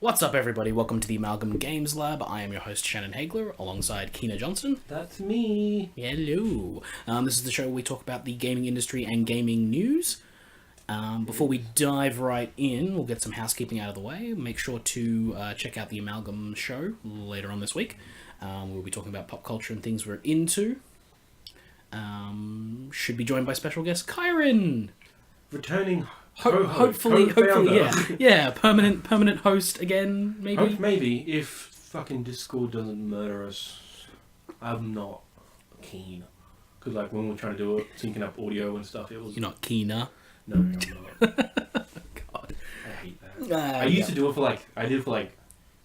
What's up, everybody? Welcome to the Amalgam Games Lab. I am your host, Shannon Haegler, alongside Keena Johnston. That's me. Hello. This is the show where we talk about the gaming industry and gaming news. Before we dive right in, we'll get some housekeeping out of the way. Make sure to check out the Amalgam show later on this week. We'll be talking about pop culture and things we're into. Should be joined by special guest Kyron. Returning Hopefully, yeah, permanent host again, maybe. Maybe if fucking Discord doesn't murder us, I'm not keen. Because like when we're trying to do it, syncing up audio and stuff, it was. You're not Keena. No, I'm not. God, I hate that. I used to do it for like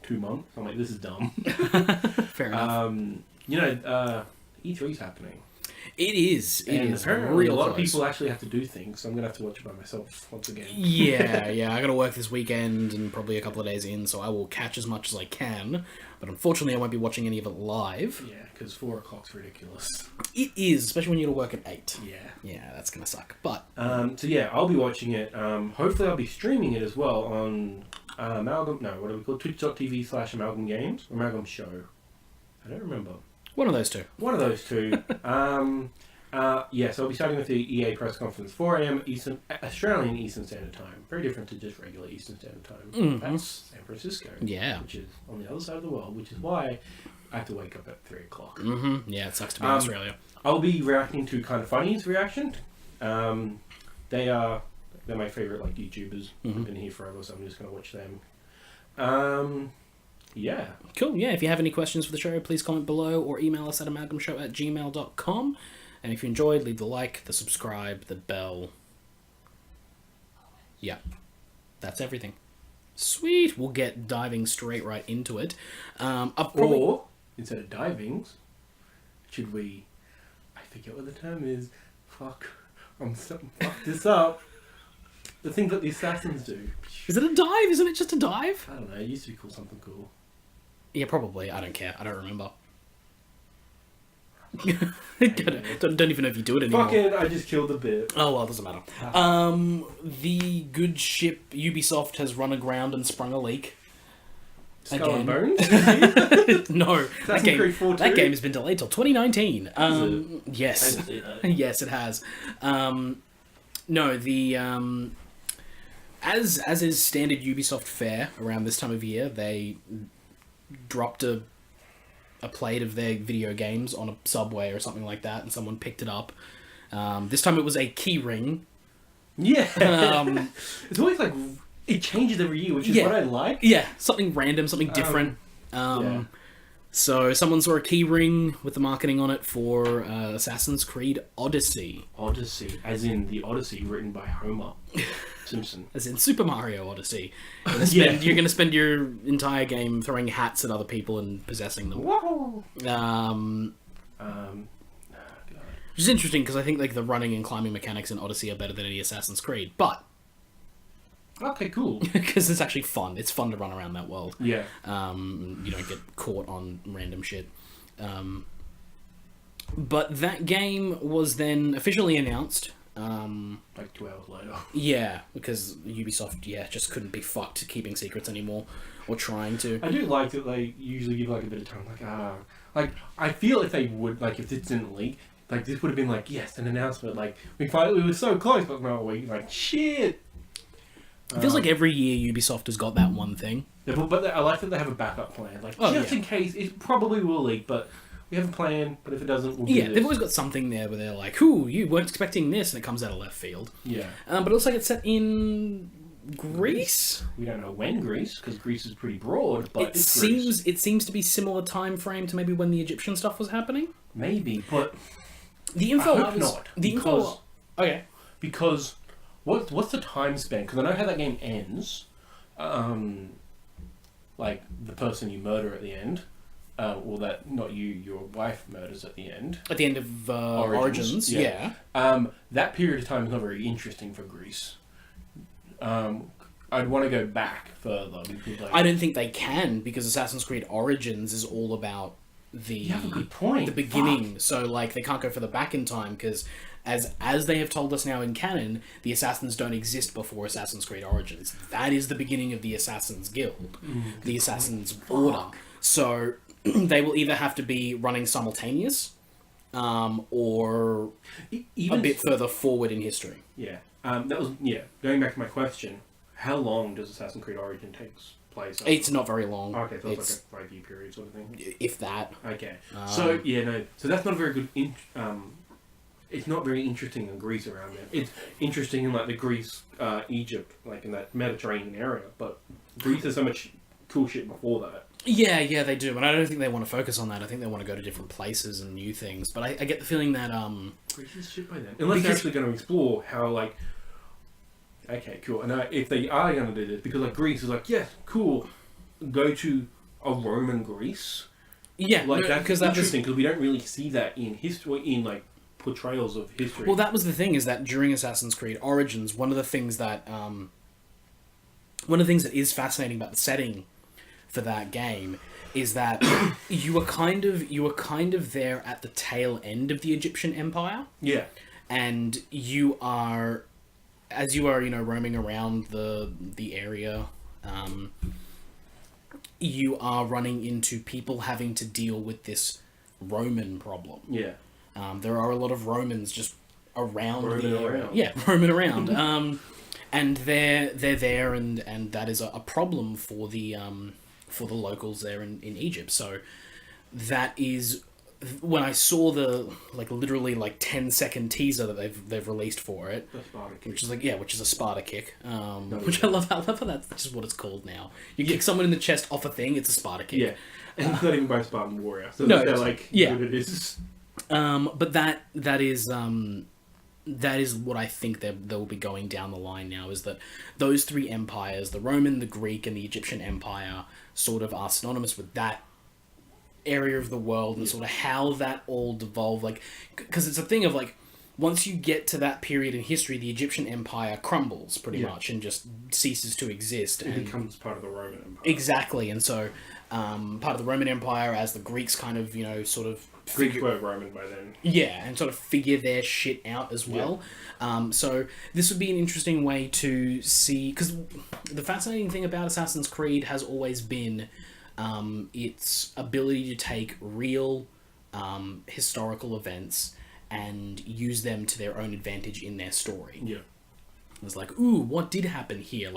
2 months. I'm like, this is dumb. Fair enough. E3's happening. It is. It is. Apparently, a lot of people actually have to do things, so I'm gonna have to watch it by myself once again. Yeah. I gotta work this weekend and probably a couple of days in, so I will catch as much as I can. But unfortunately, I won't be watching any of it live. Yeah, because 4 o'clock's ridiculous. It is, especially when you gotta work at 8. Yeah. Yeah, that's gonna suck. But so yeah, I'll be watching it. Hopefully, I'll be streaming it as well on Amalgam. No, what do we call it? Twitch.tv/Amalgam Games. Amalgam Show. I don't remember. One of those two. So I'll be starting with the EA press conference, 4 a.m. Australian Eastern Standard Time. Very different to just regular Eastern Standard Time. Mm-hmm. That's San Francisco. Yeah. Which is on the other side of the world, which is why I have to wake up at 3 o'clock. Mm-hmm. Yeah, it sucks to be in Australia. I'll be reacting to Kind of Funny's reaction. They're my favourite YouTubers. Mm-hmm. I've been here forever, so I'm just going to watch them. Yeah. Cool. Yeah, if you have any questions for the show, please comment below or email us at amalgamshow@gmail.com. And if you enjoyed, leave the like, the subscribe, the bell. Yeah. That's everything. Sweet. We'll get diving straight right into it. Or, instead of diving, should we... I forget what the term is. Fuck this up. The thing that the assassins do. Is it a dive? Isn't it just a dive? I don't know. It used to be called something cool. Yeah, probably. I don't care. I don't remember. don't even know if you do it anymore. Fucking, I just killed the bit. Oh, well, it doesn't matter. The good ship Ubisoft has run aground and sprung a leak. Skull Again. and Bones? No, that game has been delayed till 2019. Yes. I didn't see that. Yes, it has. No, the as is standard Ubisoft fare around this time of year, they dropped a plate of their video games on a subway or something like that, and someone picked it up. This time it was a key ring. Yeah. It's always like it changes every year, which is what I like. Yeah, something random, something different. So someone saw a key ring with the marketing on it for Assassin's Creed Odyssey. Odyssey, as in the Odyssey written by Homer Simpson. As in Super Mario Odyssey. You're going to spend your entire game throwing hats at other people and possessing them. Whoa. Which is interesting because I think the running and climbing mechanics in Odyssey are better than any Assassin's Creed, but okay, cool. because it's actually fun. It's fun to run around that world. Yeah. You don't get caught on random shit. But that game was then officially announced. 2 hours later. Yeah, because Ubisoft, just couldn't be fucked keeping secrets anymore, or trying to. I do like that they usually give a bit of time. I feel if they would, if this didn't leak, this would have been yes, an announcement. We were so close, but no, shit. It feels like every year Ubisoft has got that one thing. Yeah, but I like that they have a backup plan. In case, it probably will leak, but we have a plan, but if it doesn't, we'll do this. They've always got something there where they're like, "Ooh, you weren't expecting this," and it comes out of left field. Yeah. But it looks like it's set in Greece. We don't know when Greece, because Greece is pretty broad, but it seems to be similar time frame to maybe when the Egyptian stuff was happening. Maybe, but the info I hope not. Okay. Because what's the time span? Because I know how that game ends. The person you murder at the end. Not you, your wife murders at the end. At the end of Origins, yeah. That period of time is not very interesting for Greece. I'd want to go back further. Because, I don't think they can, because Assassin's Creed Origins is all about you have a good point. the beginning. Fuck. So, they can't go further back in time, because as they have told us now in canon, the assassins don't exist before Assassin's Creed Origins. That is the beginning of the Assassin's Guild, the Assassin's Order. So they will either have to be running simultaneous, or Even a bit further forward in history. Yeah. That was going back to my question. How long does Assassin's Creed Origin takes place? It's not very long. Okay, so it's like a 5-year period sort of thing. If that. Okay. So that's not a very good. It's not very interesting in Greece around there. It's interesting in like the Greece, Egypt, like in that Mediterranean area. But Greece has so much cool shit before that. Yeah, they do, and I don't think they want to focus on that. I think they want to go to different places and new things. But I get the feeling that Greece is shit by then, unless they're actually going to explore how like. Okay, cool. And if they are going to do this, because like Greece is like, yes, cool, go to a Roman Greece. Yeah, like that's because interesting because we don't really see that in history, in like portrayals of history. Well, that was the thing, is that during Assassin's Creed Origins, one of the things that is fascinating about the setting for that game is that you were kind of there at the tail end of the Egyptian Empire. Yeah, and you are roaming around the area, you are running into people having to deal with this Roman problem. Yeah. There are a lot of Romans just around roaming the area. around. Yeah, roaming around. And they're there, and that is a problem for the locals there in Egypt. So that is when I saw the literally 10-second teaser that they've released for it, which is a Sparta kick, which I love. I love how that's just what it's called now. You kick someone in the chest off a thing, it's a Sparta kick. Yeah, and it's not even by Spartan Warrior, so no, they're what it is. But that is what I think they'll be going down the line now, is that those three empires, the Roman, the Greek, and the Egyptian Empire, sort of are synonymous with that area of the world, and sort of how that all devolved, because it's a thing of once you get to that period in history, the Egyptian Empire crumbles pretty much and just ceases to exist. It becomes part of the Roman Empire. Exactly, and so part of the Roman Empire, as the Greeks kind of sort of Greeks were Roman by then. Yeah, and sort of figure their shit out as well. Yeah. So this would be an interesting way to see, because the fascinating thing about Assassin's Creed has always been its ability to take real historical events and use them to their own advantage in their story. Yeah. It's like, ooh, what did happen here?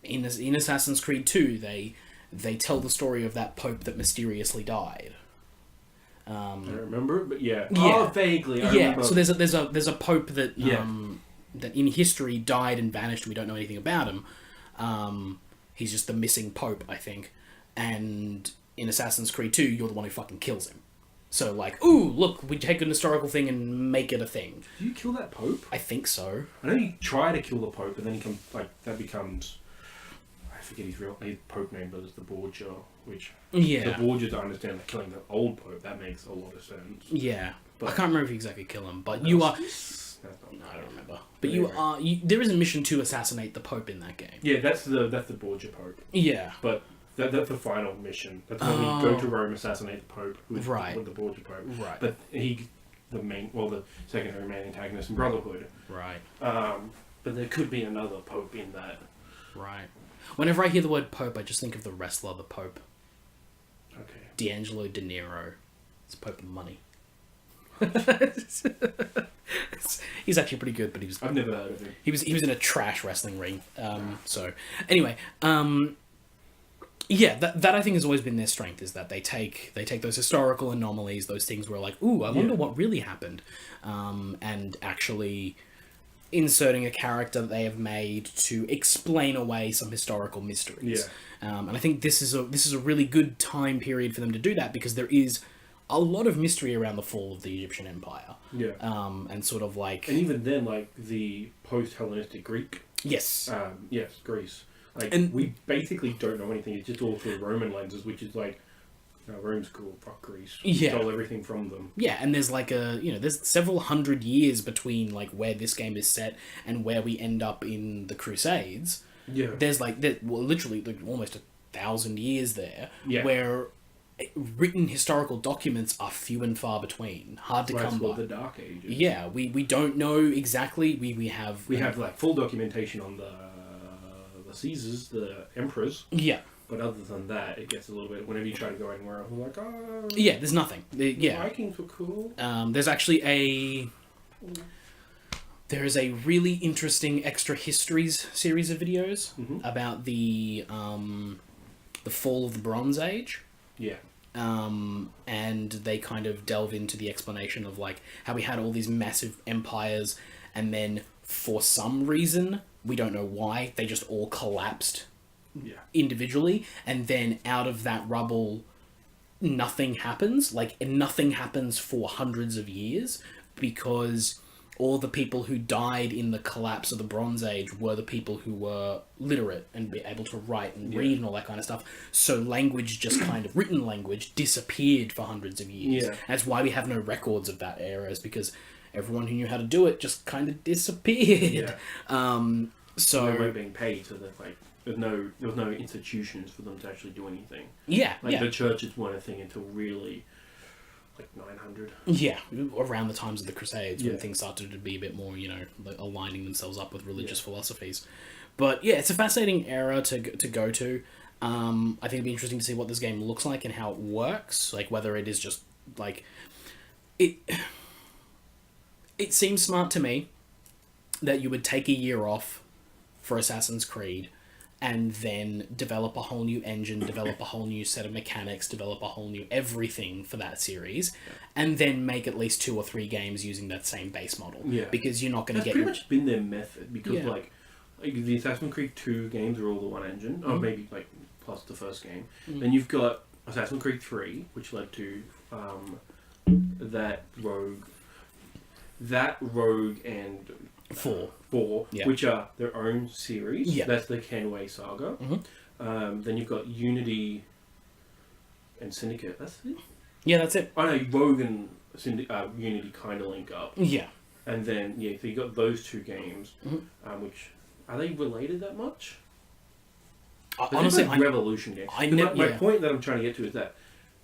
In Assassin's Creed 2, they tell the story of that pope that mysteriously died. I don't remember, but yeah. Yeah. Oh, vaguely. I remember. So there's a pope that that in history died and vanished. We don't know anything about him. He's just the missing pope, I think. And in Assassin's Creed 2, you're the one who fucking kills him. So ooh, look, we take an historical thing and make it a thing. Do you kill that pope? I think so. I know you try to kill the pope, and then he comes that becomes. I forget his pope name, but it's the Borgia, which the Borgias I understand that killing the old pope, that makes a lot of sense. Yeah, but I can't remember if you exactly kill him, but no, you are. No, I don't remember. But anyway. There is a mission to assassinate the pope in that game. Yeah, that's the Borgia pope. Yeah, but that's the final mission. That's when we go to Rome, assassinate the pope with the Borgia pope. Right. But the secondary main antagonist in Brotherhood. Right. But there could be another pope in that. Right. Whenever I hear the word pope, I just think of the wrestler, the Pope. Okay. D'Angelo De Niro. It's Pope of Money. He's actually pretty good, but he was... I've never heard of him. He was in a trash wrestling ring. So, anyway, yeah, that I think has always been their strength, is that they take those historical anomalies, those things where ooh, I wonder what really happened, and actually inserting a character that they have made to explain away some historical mysteries. Yeah. And I think this is a really good time period for them to do that, because there is a lot of mystery around the fall of the Egyptian Empire. Yeah. And sort of and even then, the post-Hellenistic Greek. Yes. Yes, Greece. And we basically don't know anything. It's just all through Roman lenses, which is Rome's cool. Fuck Greece. We stole everything from them. Yeah, and there's there's several hundred years between where this game is set and where we end up in the Crusades. Yeah. There's literally almost 1,000 years there. Yeah. Where written historical documents are few and far between, hard to Right, come well, by. the Dark Ages. Yeah, we don't know exactly. We have like full documentation on the Caesars, the emperors. yeah. But other than that, it gets a little bit. Whenever you try to go anywhere, I'm like, oh, Yeah, there's nothing. Yeah, Vikings were cool. there's actually there is a really interesting extra histories series of videos about the fall of the Bronze Age. Yeah. And they kind of delve into the explanation of like how we had all these massive empires, and then for some reason, we don't know why, they just all collapsed individually, and then out of that rubble, nothing happens. Like, nothing happens for hundreds of years, because all the people who died in the collapse of the Bronze Age were the people who were literate and be able to write and read and all that kind of stuff. So language, just kind of written language, disappeared for hundreds of years. Yeah. That's why we have no records of that era, is because everyone who knew how to do it just kind of disappeared. Yeah. So they weren't being paid, so there's like there was no institutions for them to actually do anything. yeah, Like the churches weren't a thing until really like 900. Yeah, around the times of the Crusades, when Yeah. things started to be a bit more, like aligning themselves up with religious philosophies. But yeah, it's a fascinating era to go to. I think it'd be interesting to see what this game looks like and how it works. Like, whether it is just like it. It seems smart to me that you would take a year off for Assassin's Creed, and then develop a whole new engine, develop a whole new set of mechanics, develop a whole new everything for that series, and then make at least 2 or 3 games using that same base model. Yeah. Because you're not going to That's get... pretty much been their method, because Yeah. like the Assassin's Creed 2 games are all the one engine, or maybe like plus the first game. Then you've got Assassin's Creed 3, which led to that Rogue and 4. 4, Yeah. which are their own series. Yeah. That's the Kenway saga. Then you've got Unity and Syndicate. That's it. Yeah, that's it. I know Rogue and Unity kind of link up. Yeah. And then, so you got those 2 games, which, are they related that much? They're Honestly, like Revolution games. My point that I'm trying to get to is that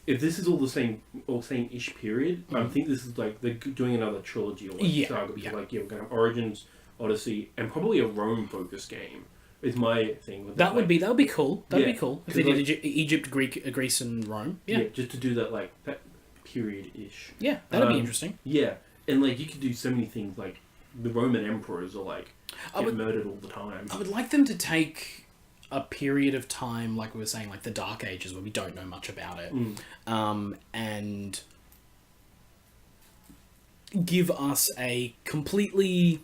if this is all the same-ish period, I think this is like they're doing another trilogy or saga. Because we're going to have Origins, Odyssey, and probably a Rome-focused game. Is my thing. With that would be cool. That'd be Yeah. cool if they did Egypt, Greece, and Rome. Yeah, just to do that that period-ish. yeah, that'd be interesting. Yeah, and like you could do so many things. Like the Roman emperors are like get murdered all the time. I would like them to take a period of time, like we were saying, like the Dark Ages, where we don't know much about it, and give us a completely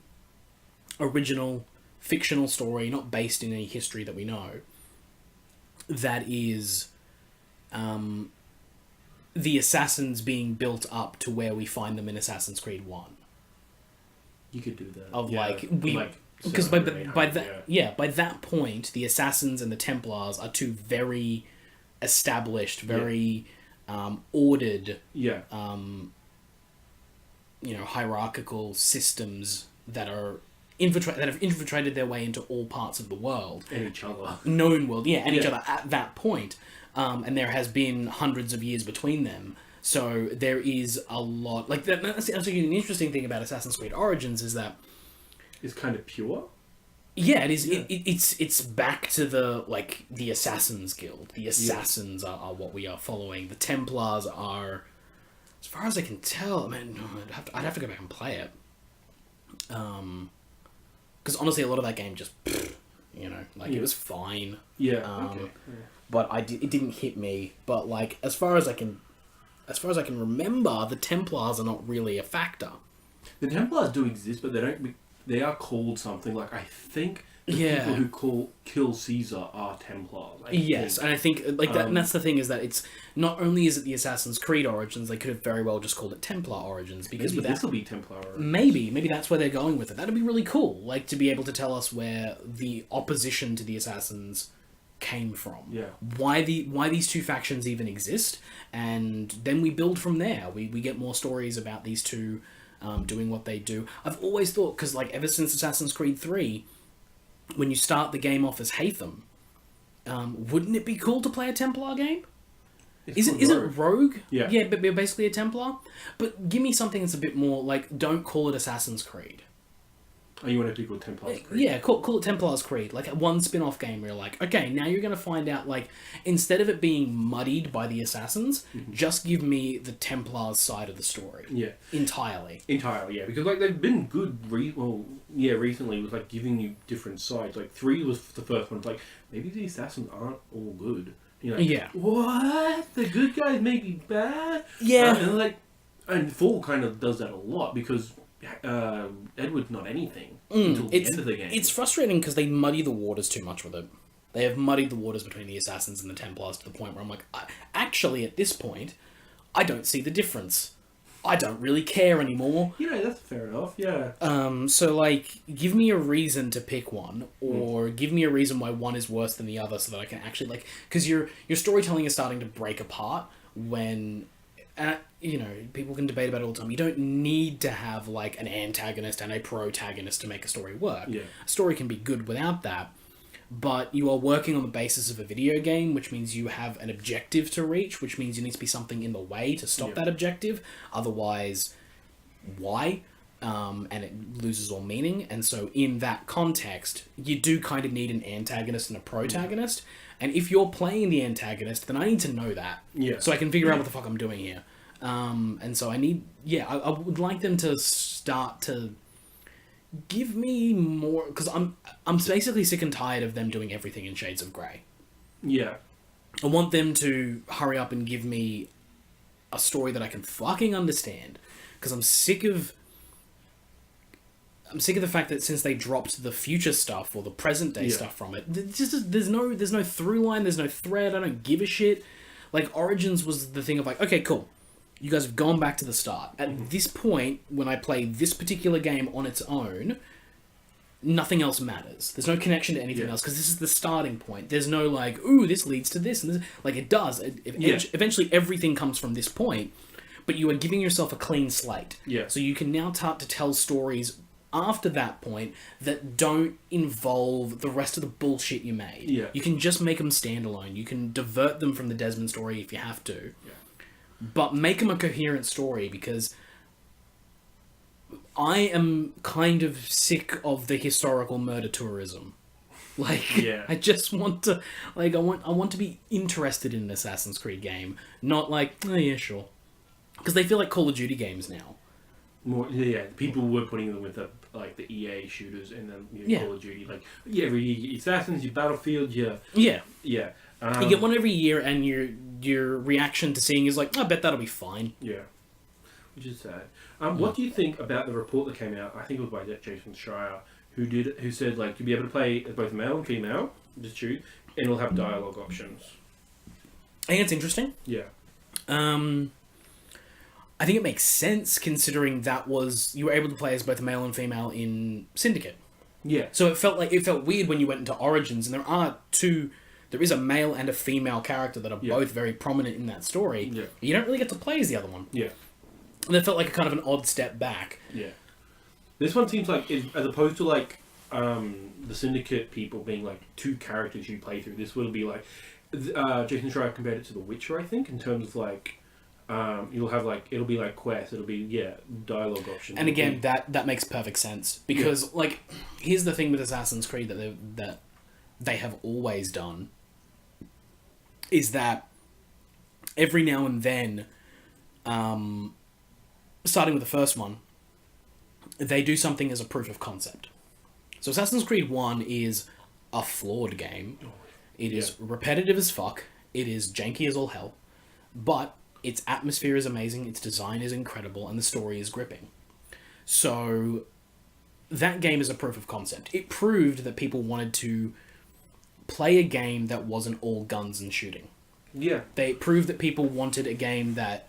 original fictional story, not based in any history that we know, that is the assassins being built up to where we find them in Assassin's Creed 1. You could do that. Of because 700, by 800, by that point, the Assassins and the Templars are 2 very established, very ordered, hierarchical systems that have infiltrated their way into all parts of the world, and each other, known world, and each other at that point. And there has been hundreds of years between them. So there is a lot like that. That's actually an interesting thing about Assassin's Creed Origins is that. Is kind of pure. Yeah, it is. Yeah. It's back to the Assassins Guild. The Assassins are what we are following. The Templars are, as far as I can tell. I mean, I'd have to go back and play it. Because honestly, a lot of that game just, it was fine. Yeah. Okay. Yeah. But it didn't hit me. But like, as far as I can remember, the Templars are not really a factor. The Templars do exist, but they don't. They are called something like I think the people who kill Caesar are Templars. And I think that, and that's the thing is that it's not only is it the Assassin's Creed Origins, they could have very well just called it Templar Origins because this will be Templar Origins. Maybe that's where they're going with it. That'd be really cool, like to be able to tell us where the opposition to the Assassins came from. Yeah. Why these 2 factions even exist, and then we build from there. We get more stories about these 2. Doing what they do. I've always thought, because like ever since Assassin's Creed 3, when you start the game off as Hatham, wouldn't it be cool to play a Templar game? Isn't Rogue? Yeah. Yeah, but basically a Templar. But give me something that's a bit more like, don't call it Assassin's Creed. Oh, you want it to be called Templar's Creed? Yeah, call it Templar's Creed. Like one spin-off game where you're like, okay, now you're going to find out, like, instead of it being muddied by the Assassins, just give me the Templars side of the story. Yeah. Entirely. Entirely, yeah. Because, like, they've been good, recently with, like, giving you different sides. Like, 3 was the first one. It's like, maybe the Assassins aren't all good. You know, Yeah. What? The good guys may be bad? Yeah. And 4 kind of does that a lot, because Edward's not anything until the end of the game. It's frustrating because they muddy the waters too much with it. They have muddied the waters between the Assassins and the Templars to the point where I'm like, actually, at this point, I don't see the difference. I don't really care anymore. Yeah, that's fair enough, yeah. So, like, give me a reason to pick one, or give me a reason why one is worse than the other so that I can actually, like... Because your storytelling is starting to break apart when... you know, people can debate about it all the time. You don't need to have, like, an antagonist and a protagonist to make a story work. Yeah. A story can be good without that, but you are working on the basis of a video game, which means you have an objective to reach, which means you need to be something in the way to stop that objective. Otherwise, why? And it loses all meaning. And so in that context, you do kind of need an antagonist and a protagonist. And if you're playing the antagonist, then I need to know that. Yeah. So I can figure out what the fuck I'm doing here. And so I need... Yeah, I would like them to start to give me more... Because I'm basically sick and tired of them doing everything in shades of grey. Yeah. I want them to hurry up and give me a story that I can fucking understand. Because I'm sick of the fact that since they dropped the future stuff or the present day stuff from it, there's no through line, there's no thread. I don't give a shit. Like, Origins was the thing of like, okay, cool. You guys have gone back to the start. At this point, when I play this particular game on its own, nothing else matters. There's no connection to anything else because this is the starting point. There's no like, ooh, this leads to this and this. Like, it does. Eventually, everything comes from this point, but you are giving yourself a clean slate. Yeah. So you can now start to tell stories after that point that don't involve the rest of the bullshit you made. Yeah. You can just make them standalone. You can divert them from the Desmond story if you have to. Yeah. But make them a coherent story, because I am kind of sick of the historical murder tourism. Like, I just want to... Like, I want to be interested in an Assassin's Creed game. Not like, oh yeah, sure. Because they feel like Call of Duty games now. More, people were putting them with the EA shooters and then Call of Duty. Like, every Assassins, your Battlefield, Yeah. You get one every year, and your reaction to seeing is like, I bet that'll be fine. Yeah. Which is sad. What do you think about the report that came out? I think it was by Jason Schreier, who said, like, you'll be able to play as both male and female, just choose, and it'll have dialogue options. I think it's interesting. Yeah. I think it makes sense, considering you were able to play as both male and female in Syndicate. Yeah. So it felt weird when you went into Origins, and there is a male and a female character that are both very prominent in that story. Yeah. You don't really get to play as the other one. Yeah. And it felt like a kind of an odd step back. Yeah. This one seems like, as opposed to like the Syndicate people being like 2 characters you play through, this will be like, Jason Schreier compared it to The Witcher, I think, in terms of like, you'll have like, it'll be like quests, it'll be, dialogue options. And again, that makes perfect sense, because like, here's the thing with Assassin's Creed that they have always done, is that every now and then, starting with the first one, they do something as a proof of concept. So Assassin's Creed 1 is a flawed game. It is repetitive as fuck. It is janky as all hell. But its atmosphere is amazing, its design is incredible, and the story is gripping. So that game is a proof of concept. It proved that people wanted to play a game that wasn't all guns and shooting. Yeah. They proved that people wanted a game that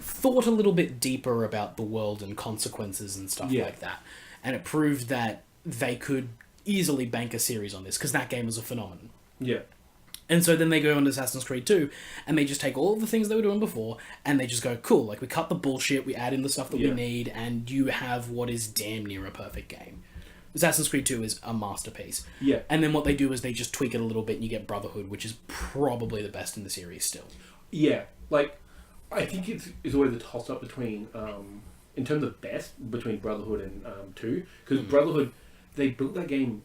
thought a little bit deeper about the world and consequences and stuff like that. And it proved that they could easily bank a series on this, because that game was a phenomenon. Yeah. And so then they go on to Assassin's Creed 2, and they just take all of the things they were doing before, and they just go, cool, like, we cut the bullshit, we add in the stuff that we need, and you have what is damn near a perfect game. Assassin's Creed 2 is a masterpiece. Yeah. And then what they do is they just tweak it a little bit, and you get Brotherhood, which is probably the best in the series still. Yeah, like I think it's always a toss up between in terms of best between Brotherhood and 2, because Brotherhood, they built that game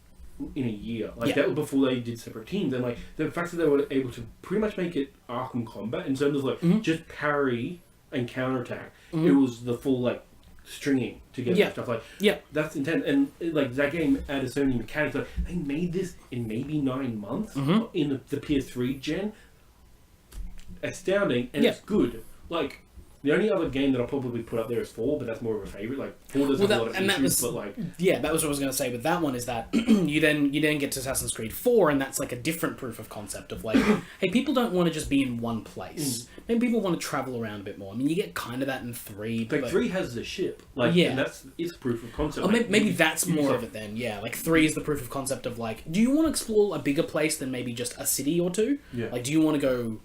in a year. Like that was before they did separate teams, and like the fact that they were able to pretty much make it Arkham combat in terms of like just parry and counterattack. It was the full like stringing together and stuff like that's intense, and like that game added so many mechanics. Like they made this in maybe 9 months in the PS3 gen. Astounding, and it's good. Like the only other game that I'll probably put up there is 4, but that's more of a favorite. Like 4 doesn't have a lot of issues, but like that was what I was going to say with that one, is that you then get to Assassin's Creed 4, and that's like a different proof of concept of like, hey, people don't want to just be in one place. Maybe people want to travel around a bit more. I mean, you get kind of that in 3. Like 3 has the ship, like and that's its proof of concept. Or maybe that's more of it then. Yeah, like 3 is the proof of concept of like, do you want to explore a bigger place than maybe just a city or two? Yeah. Like, do you want to go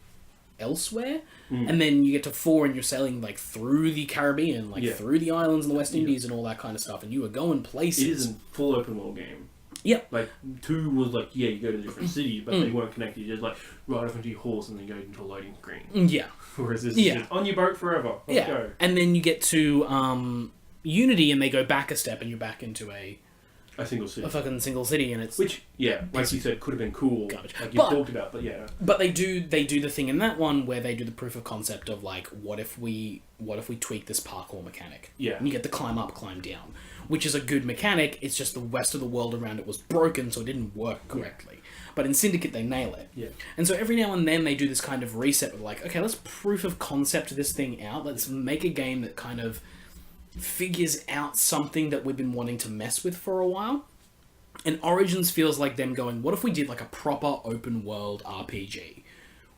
elsewhere? And then you get to 4 and you're sailing like through the Caribbean, like through the islands in the West Indies and all that kind of stuff, and you are going places. It is a full open world game. Yep. Like 2 was like, you go to different cities, but they weren't connected. You just like ride off into your horse and then go into a loading screen. Yeah. Whereas this is just on your boat forever. Let's go. And then you get to Unity and they go back a step and you're back into a single city. A fucking single city, and it's... Which, like you said, could have been cool. Garbage. Like you talked about, but yeah. But they do the thing in that one where they do the proof of concept of like, what if we tweak this parkour mechanic? Yeah. And you get the climb up, climb down, which is a good mechanic. It's just the rest of the world around it was broken, so it didn't work correctly. But in Syndicate, they nail it. Yeah. And so every now and then they do this kind of reset with like, okay, let's proof of concept this thing out. Let's make a game that kind of figures out something that we've been wanting to mess with for a while. And Origins feels like them going, what if we did like a proper open world RPG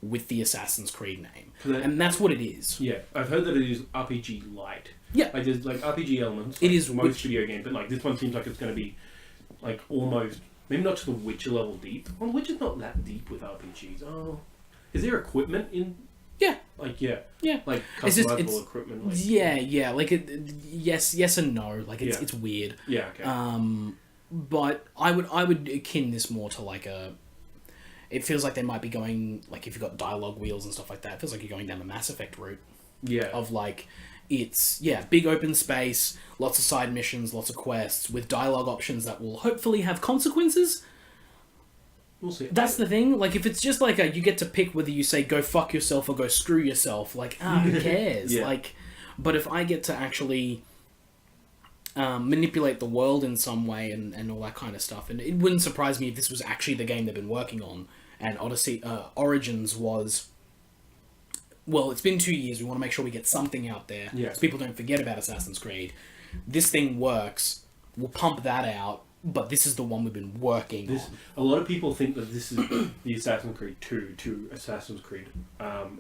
with the Assassin's Creed name? And that's what it is. Yeah, I've heard that it is RPG light. Yeah. Like there's like RPG elements. It is most video games, but like this one seems like it's going to be like almost, maybe not to the Witcher level deep. Well, Witcher's not that deep with RPGs. Oh, is there equipment in? Yeah. Like yeah. Like customizable equipment. Like, yeah. Like yes and no. Like it's weird. Yeah. Okay. But I would akin this more to like a... It feels like they might be going... Like, if you've got dialogue wheels and stuff like that, it feels like you're going down the Mass Effect route. Yeah. Of, like, it's... Yeah, big open space, lots of side missions, lots of quests, with dialogue options that will hopefully have consequences. We'll see. That's the thing. Like, if it's just like you get to pick whether you say, go fuck yourself or go screw yourself, like, who cares? Yeah. Like, but if I get to actually... manipulate the world in some way and all that kind of stuff. And it wouldn't surprise me if this was actually the game they've been working on. And Odyssey, Origins was... Well, it's been 2 years. We want to make sure we get something out there. Yeah. So people don't forget about Assassin's Creed. This thing works. We'll pump that out. But this is the one we've been working on. A lot of people think that this is the Assassin's Creed 2 to Assassin's Creed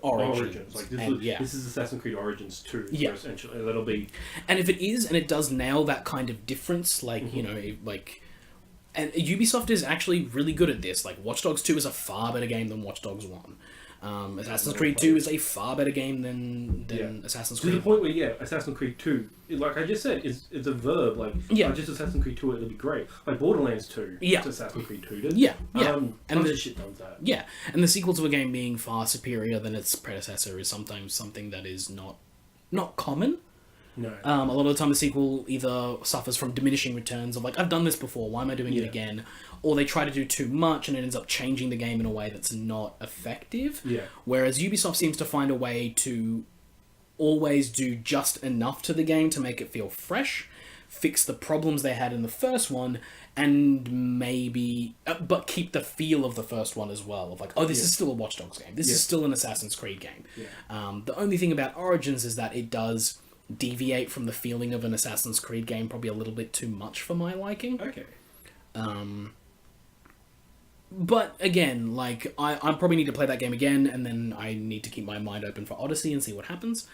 Origins. Like this is Assassin's Creed Origins 2. Yeah. Essentially, that'll be. And if it is, and it does nail that kind of difference, like you know, like, and Ubisoft is actually really good at this. Like, Watch Dogs 2 is a far better game than Watch Dogs 1. Assassin's Creed 2 is a far better game than Assassin's Creed. To the point where, Assassin's Creed 2, like I just said, it's a verb. Like, just Assassin's Creed 2, it'll be great. Like Borderlands 2, it's Assassin's Creed 2 did. Yeah. And the shit does that. Yeah, and the sequel to a game being far superior than its predecessor is sometimes something that is not common. No. A lot of the time the sequel either suffers from diminishing returns of like, I've done this before, why am I doing it again? Or they try to do too much and it ends up changing the game in a way that's not effective. Yeah. Whereas Ubisoft seems to find a way to always do just enough to the game to make it feel fresh, fix the problems they had in the first one, and maybe... but keep the feel of the first one as well. Of like, oh, this is still a Watch Dogs game. This is still an Assassin's Creed game. Yeah. The only thing about Origins is that it does deviate from the feeling of an Assassin's Creed game probably a little bit too much for my liking. Okay. But again, like, I probably need to play that game again, and then I need to keep my mind open for Odyssey and see what happens.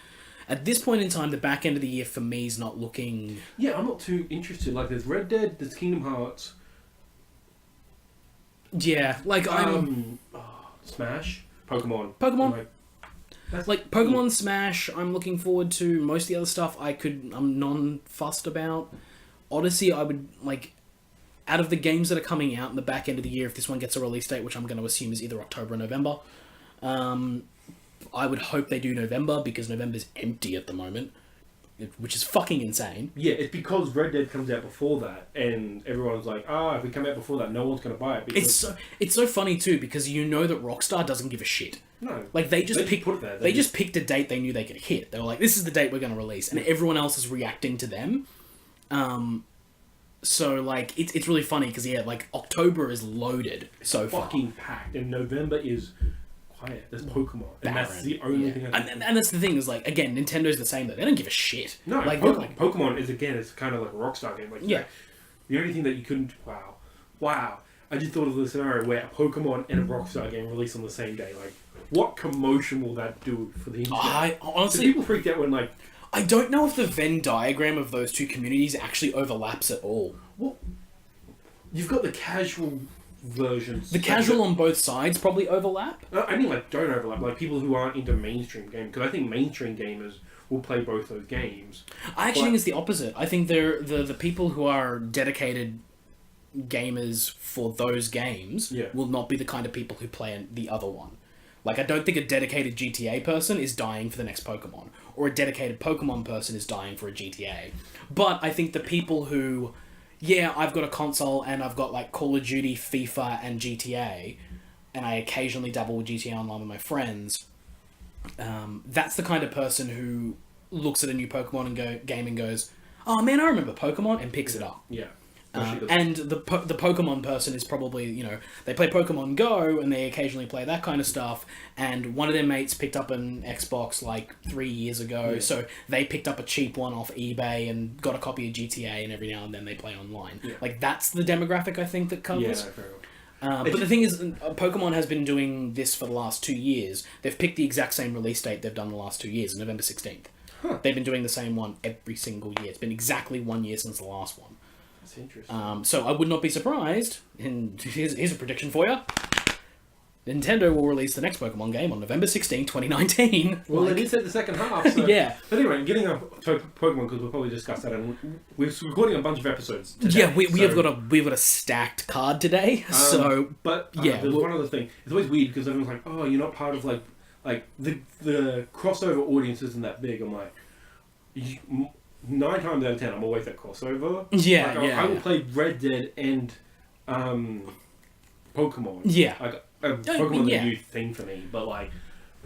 At this point in time, the back end of the year for me is not looking... Yeah, I'm not too interested. Like, there's Red Dead, there's Kingdom Hearts. Yeah, like, Smash, Pokemon. Like, Pokemon Smash, I'm looking forward to. Most of the other stuff I'm non-fussed about. Odyssey, I would, like... Out of the games that are coming out in the back end of the year, if this one gets a release date, which I'm going to assume is either October or November, I would hope they do November, because November's empty at the moment, which is fucking insane. Yeah, it's because Red Dead comes out before that, and everyone's like, if we come out before that, no one's going to buy it. Because... It's so funny too, because you know that Rockstar doesn't give a shit. No. Like, they just put it there. They just picked a date they knew they could hit. They were like, this is the date we're going to release, and everyone else is reacting to them. So, like, it's really funny, because, yeah, like, October is loaded so far. Fucking packed, and November is... quiet. There's Pokemon, and that's the only thing. And that's the thing is, like, again, Nintendo's the same though. They don't give a shit. No, like, Pokemon is again. It's kind of like a Rockstar game. Like, the only thing that you couldn't. Wow. I just thought of the scenario where a Pokemon and a Rockstar game release on the same day. Like, what commotion will that do for the internet? I honestly, so people freaked out when like. I don't know if the Venn diagram of those two communities actually overlaps at all. Well, you've got the casual versions. The casual on both sides probably overlap. I mean, like, don't overlap. Like, people who aren't into mainstream games, because I think mainstream gamers will play both those games. I actually think it's the opposite. I think they're the people who are dedicated gamers for those games will not be the kind of people who play the other one. Like, I don't think a dedicated GTA person is dying for the next Pokemon, or a dedicated Pokemon person is dying for a GTA. But I think the people who... Yeah, I've got a console and I've got like Call of Duty, FIFA, and GTA, and I occasionally dabble with GTA Online with my friends. That's the kind of person who looks at a new Pokemon game and goes, "Oh man, I remember Pokemon," and picks it up. Yeah. And the Pokemon person is probably, they play Pokemon Go and they occasionally play that kind of stuff, and one of their mates picked up an Xbox like 3 years ago, so they picked up a cheap one off eBay and got a copy of GTA, and every now and then they play online. Yeah. Like, that's the demographic I think that covers. Yeah, very well. But the thing is, Pokemon has been doing this for the last 2 years. They've picked the exact same release date they've done the last 2 years, November 16th. Huh. They've been doing the same one every single year. It's been exactly 1 year since the last one. That's interesting. So I would not be surprised, and here's a prediction for you. Nintendo will release the next Pokemon game on November 16, 2019. Well, they did say the second half, so... Yeah. But anyway, getting up to Pokemon, because we'll probably discuss that, and we're recording a bunch of episodes today. Yeah, we've got a stacked card today, so... But, there's one other thing. It's always weird, because everyone's like, oh, you're not part of, like the crossover audience isn't that big. I'm like... 9 times out of 10, I'm always that crossover. Yeah, I will play Red Dead and Pokemon. Yeah. Pokemon's a new thing for me, but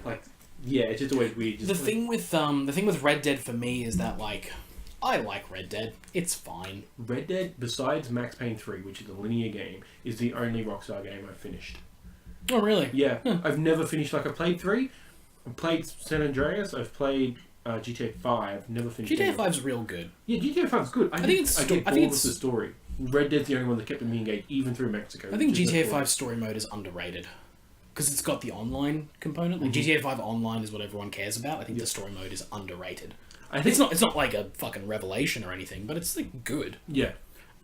it's just always weird. The thing with Red Dead for me is that, like, I like Red Dead. It's fine. Red Dead, besides Max Payne 3, which is a linear game, is the only Rockstar game I've finished. Oh, really? Yeah. I've never finished, I've played 3, I've played San Andreas, I've played GTA 5, never finished GTA 5's real good. Yeah, GTA 5's good. I think it's the story. Red Dead's the only one that kept me engaged, even through Mexico. I think GTA 5's story mode is underrated. Because it's got the online component. Like, GTA 5 Online is what everyone cares about. I think the story mode is underrated. It's not like a fucking revelation or anything, but it's, like, good. Yeah.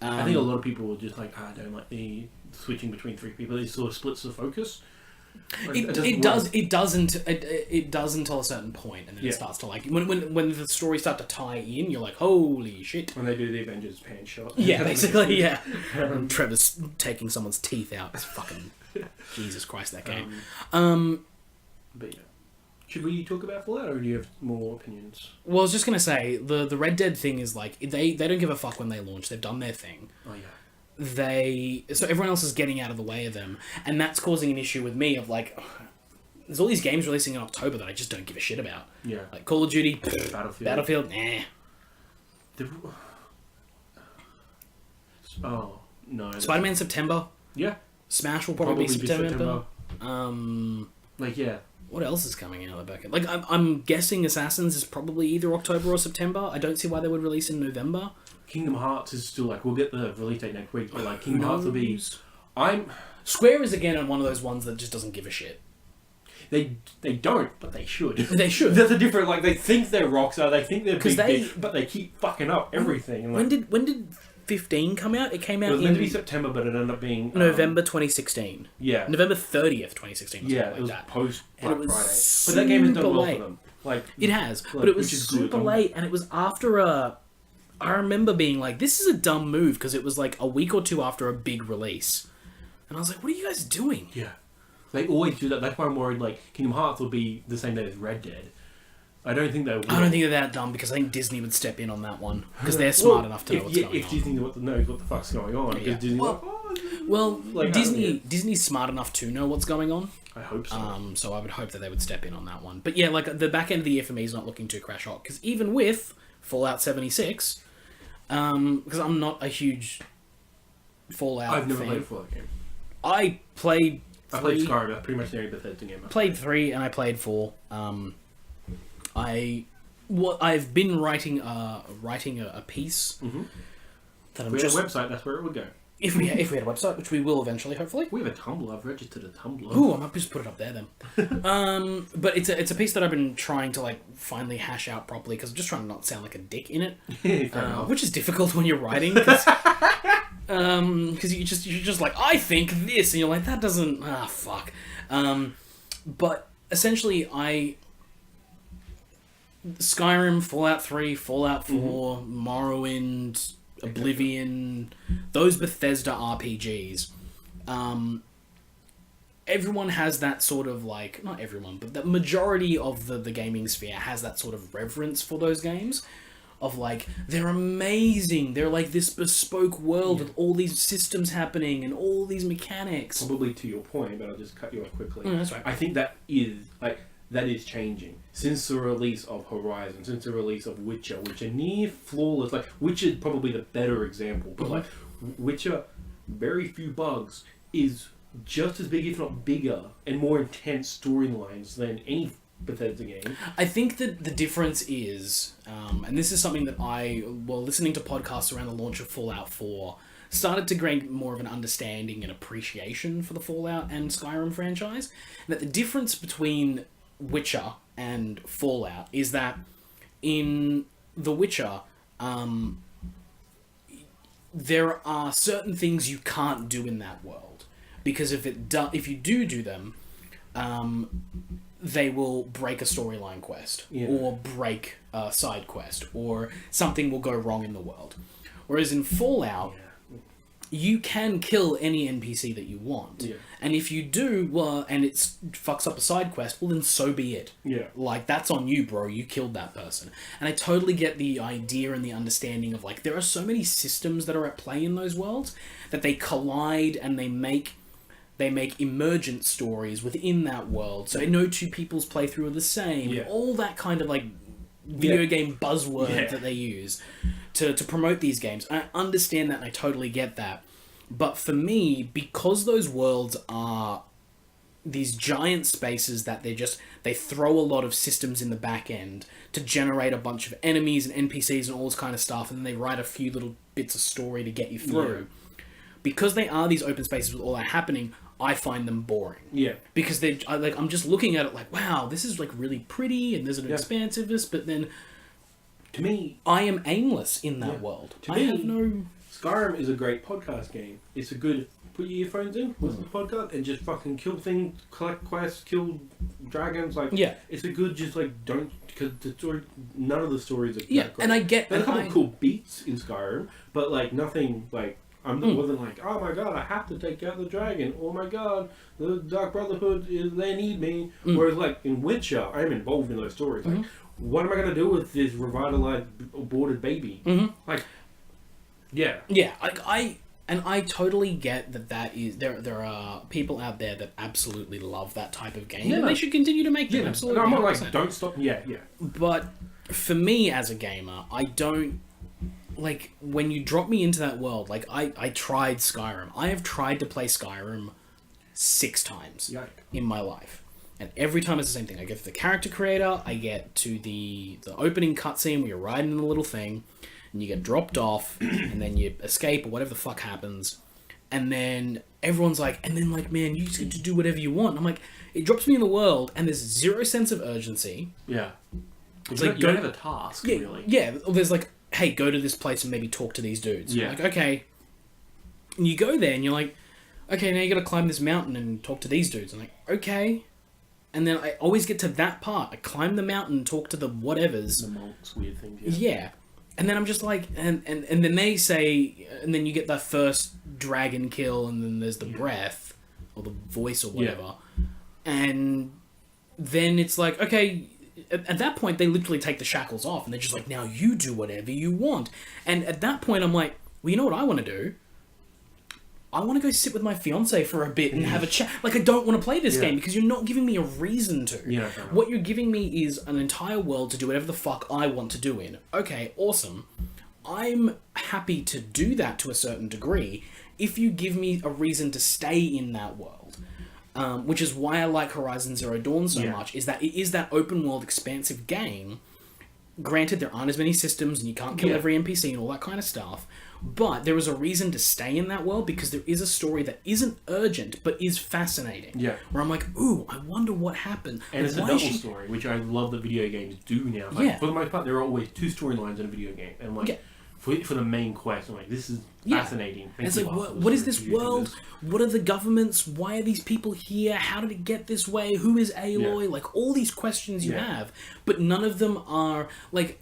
I think a lot of people are just like, I don't like the switching between 3 people. It sort of splits the focus. It does until a certain point, and then it starts to, like, when the stories start to tie in, you're like, holy shit. When they do the Avengers pan shot. Yeah, basically, yeah. Trevor's taking someone's teeth out. It's fucking Jesus Christ, that game. But yeah. Should we talk about Fallout, or do you have more opinions? Well, I was just gonna say the Red Dead thing is like they don't give a fuck when they launch. They've done their thing. Oh yeah. So everyone else is getting out of the way of them, and that's causing an issue with me of like, there's all these games releasing in October that I just don't give a shit about. Yeah. Like Call of Duty, Battlefield, nah. Oh no. Spider-Man September. Yeah. Smash will probably be September. Yeah. What else is coming out of the back end? Like, I'm guessing Assassins is probably either October or September. I don't see why they would release in November. Kingdom Hearts is still like, we'll get the release date next week, but like Kingdom Hearts will be... Square is again on one of those ones that just doesn't give a shit. They don't, but they should. They should. There's a different, like, they think they're Rockstar, they think they're big, but they keep fucking up everything. And like, when did 15 come out? It came out in... It was meant to be September, but it ended up being... November 2016. Yeah. November 30th, 2016. Yeah, it was that. Post Black Friday. But that game has done well for them. Like, it has, but it was super late, and it was after a... I remember being like, this is a dumb move, because it was like a week or two after a big release. And I was like, what are you guys doing? Yeah. They always do that. That's why I'm worried, like, Kingdom Hearts will be the same day as Red Dead. I don't think they will. I don't think they're that dumb, because I think Disney would step in on that one. Because they're smart enough to know what's going on. If Disney knows what the fuck's going on. Because Disney's Disney's smart enough to know what's going on. I hope so. So I would hope that they would step in on that one. But yeah, like, the back end of the year for me is not looking too crash hot. Because even with Fallout 76, because I'm not a huge Fallout I've never fan. played a Fallout game. I played 3. I played Skyrim. That's pretty much the only Bethesda game I've played 3 and I played 4. I've been writing a piece that I'm If we just had a website, that's where it would go. if we had a website, which we will eventually, hopefully. We have a Tumblr. I've registered a Tumblr. Ooh, I might just put it up there then. But it's a piece that I've been trying to like finally hash out properly, because I'm just trying to not sound like a dick in it, Fair enough. which is difficult when you're writing. Because you're just like, I think this, and you're like, that doesn't fuck. But essentially, Skyrim, Fallout 3, Fallout 4, Morrowind, Oblivion, those Bethesda RPGs, everyone has that sort of like, not everyone, but the majority of the gaming sphere has that sort of reverence for those games. Of like, they're amazing, they're like this bespoke world with all these systems happening and all these mechanics. Probably to your point, but I'll just cut you off quickly. That's right. I think that is changing since the release of Horizon, since the release of Witcher, which are near flawless. Like, Witcher is probably the better example, but like Witcher, very few bugs, is just as big, if not bigger, and more intense storylines than any Bethesda game. I think that the difference is, and this is something that while listening to podcasts around the launch of Fallout 4, started to gain more of an understanding and appreciation for the Fallout and Skyrim franchise. That the difference between Witcher and Fallout is that in The Witcher, there are certain things you can't do in that world, because if you do them, they will break a storyline quest, or break a side quest, or something will go wrong in the world. Whereas in Fallout, you can kill any NPC that you want. Yeah. And if you do, and it fucks up a side quest, well then so be it. Yeah. Like, that's on you, bro. You killed that person. And I totally get the idea and the understanding of, like, there are so many systems that are at play in those worlds that they collide and they make emergent stories within that world. So no two people's playthrough are the same. Yeah. All that kind of like video game buzzword that they use to promote these games. I understand that and I totally get that. But for me, because those worlds are these giant spaces that they throw a lot of systems in the back end to generate a bunch of enemies and NPCs and all this kind of stuff, and then they write a few little bits of story to get you through. Because they are these open spaces with all that happening, I find them boring. Yeah. Because I'm just looking at it like, wow, this is like really pretty and there's an expansiveness, but then to me, I am aimless in that world. I have no... Skyrim is a great podcast game. It's a good, put your earphones in, listen to the podcast, and just fucking kill things, collect quests, kill dragons. Like, it's a good, just like, don't, because the story, none of the stories are that great. And I get... There's a couple of cool beats in Skyrim, but like nothing like... wasn't like, oh my god, I have to take out the dragon. Oh my god, the Dark Brotherhood, they need me. Whereas like in Witcher, I'm involved in those stories. Like, what am I going to do with this revitalized aborted baby? Like, yeah. Like I totally get that is there are people out there that absolutely love that type of game. And they should continue to make them. Absolutely. I'm not like, don't stop. Yeah. But for me as a gamer, I don't. Like, when you drop me into that world, like, I tried Skyrim. I have tried to play Skyrim 6 times in my life. And every time it's the same thing. I get to the character creator, I get to the opening cutscene where you're riding in the little thing, and you get dropped off, and then you escape, or whatever the fuck happens. And then everyone's like, man, you just get to do whatever you want. And I'm like, it drops me in the world, and there's zero sense of urgency. Yeah. It's like, you don't have a task, really. Yeah, there's like, hey, go to this place and maybe talk to these dudes. Yeah. Like, okay. And you go there and you're like, okay, now you gotta climb this mountain and talk to these dudes. I'm like, okay. And then I always get to that part. I climb the mountain and talk to the whatevers. The monks, weird things, yeah. And then I'm just like, and then they say, and then you get that first dragon kill and then there's the breath, or the voice or whatever. And then it's like, okay, at that point, they literally take the shackles off, and they're just like, now you do whatever you want. And at that point, I'm like, well, you know what I want to do? I want to go sit with my fiance for a bit and have a chat. Like, I don't want to play this game because you're not giving me a reason to. Yeah, what you're giving me is an entire world to do whatever the fuck I want to do in. Okay, awesome. I'm happy to do that to a certain degree if you give me a reason to stay in that world. Which is why I like Horizon Zero Dawn so much, is that it is that open world, expansive game. Granted, there aren't as many systems, and you can't kill every NPC and all that kind of stuff, but there is a reason to stay in that world because there is a story that isn't urgent, but is fascinating. Yeah. Where I'm like, ooh, I wonder what happened. And it's a double story, which I love that video games do now. Like, for the most part, there are always two storylines in a video game. And like, for the main quest, I'm like, this is fascinating. And it's like, what is this world? What are the governments? Why are these people here? How did it get this way? Who is Aloy? Yeah. Like, all these questions you have, but none of them are, like,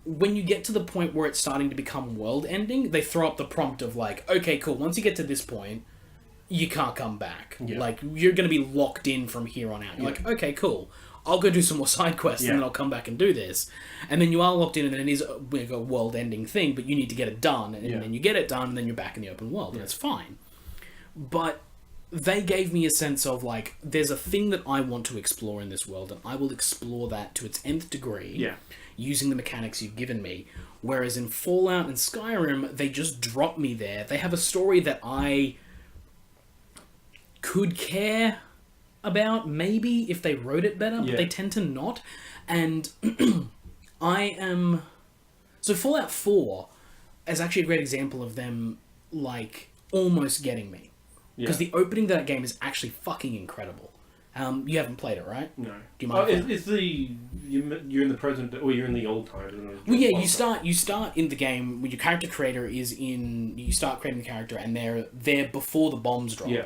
when you get to the point where it's starting to become world-ending, they throw up the prompt of, like, okay, cool, once you get to this point, you can't come back. Yeah. Like, you're going to be locked in from here on out. You're like, okay, cool. I'll go do some more side quests and then I'll come back and do this. And then you are locked in and it is a world-ending thing, but you need to get it done. And then you get it done and then you're back in the open world and it's fine. But they gave me a sense of, like, there's a thing that I want to explore in this world and I will explore that to its nth degree using the mechanics you've given me. Whereas in Fallout and Skyrim, they just drop me there. They have a story that I could care about, maybe, if they wrote it better, but they tend to not. And so Fallout 4 is actually a great example of them, like, almost getting me. Because the opening to that game is actually fucking incredible. You haven't played it, right? No. Do you mind? It's you're in the present, or you're in the old times. Well, yeah, you start in the game when your character creator you start creating the character and they're there before the bombs drop. Yeah.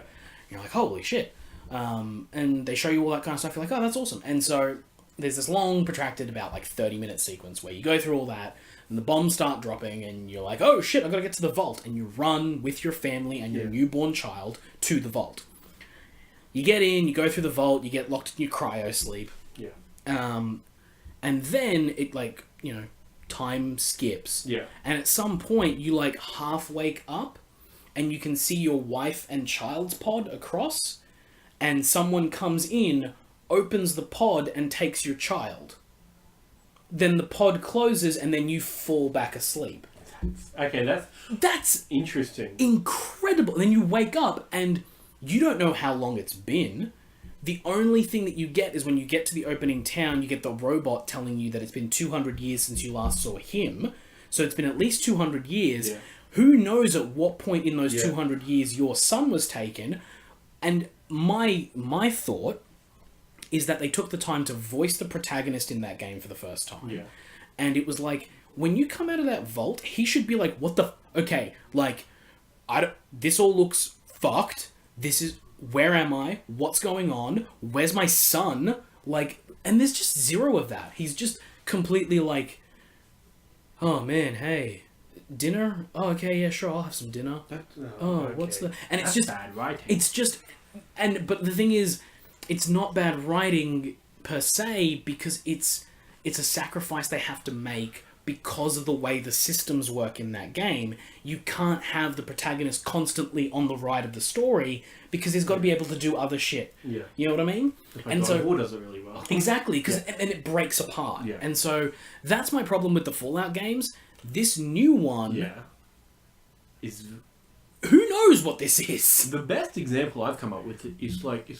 You're like, holy shit. And they show you all that kind of stuff. You're like, oh, that's awesome. And so there's this long, protracted, about like 30-minute sequence where you go through all that and the bombs start dropping and you're like, oh shit, I've got to get to the vault. And you run with your family and your newborn child to the vault. You get in, you go through the vault, you get locked in your cryo sleep. Yeah. And then it, like, you know, time skips. Yeah. And at some point you, like, half wake up and you can see your wife and child's pod across, and someone comes in, opens the pod, and takes your child. Then the pod closes, and then you fall back asleep. Okay, that's interesting. Incredible. And then you wake up, and you don't know how long it's been. The only thing that you get is when you get to the opening town, you get the robot telling you that it's been 200 years since you last saw him. So it's been at least 200 years. Yeah. Who knows at what point in those 200 years your son was taken? And my thought is that they took the time to voice the protagonist in that game for the first time. Yeah. And it was like, when you come out of that vault, he should be like, what the... Okay, like, this all looks fucked. This is... Where am I? What's going on? Where's my son? Like... And there's just zero of that. He's just completely like... Oh, man, hey... Dinner? Oh, okay, yeah, sure, I'll have some dinner. Okay. What's the... And it's That's just... bad writing. It's just... But the thing is, it's not bad writing per se, because it's a sacrifice they have to make because of the way the systems work in that game. You can't have the protagonist constantly on the right of the story because he's got to be able to do other shit. Yeah. You know what I mean? And so War does it really well. Exactly, because and it breaks apart. Yeah. And so that's my problem with the Fallout games. This new one is... Who knows what this is? The best example I've come up with is like...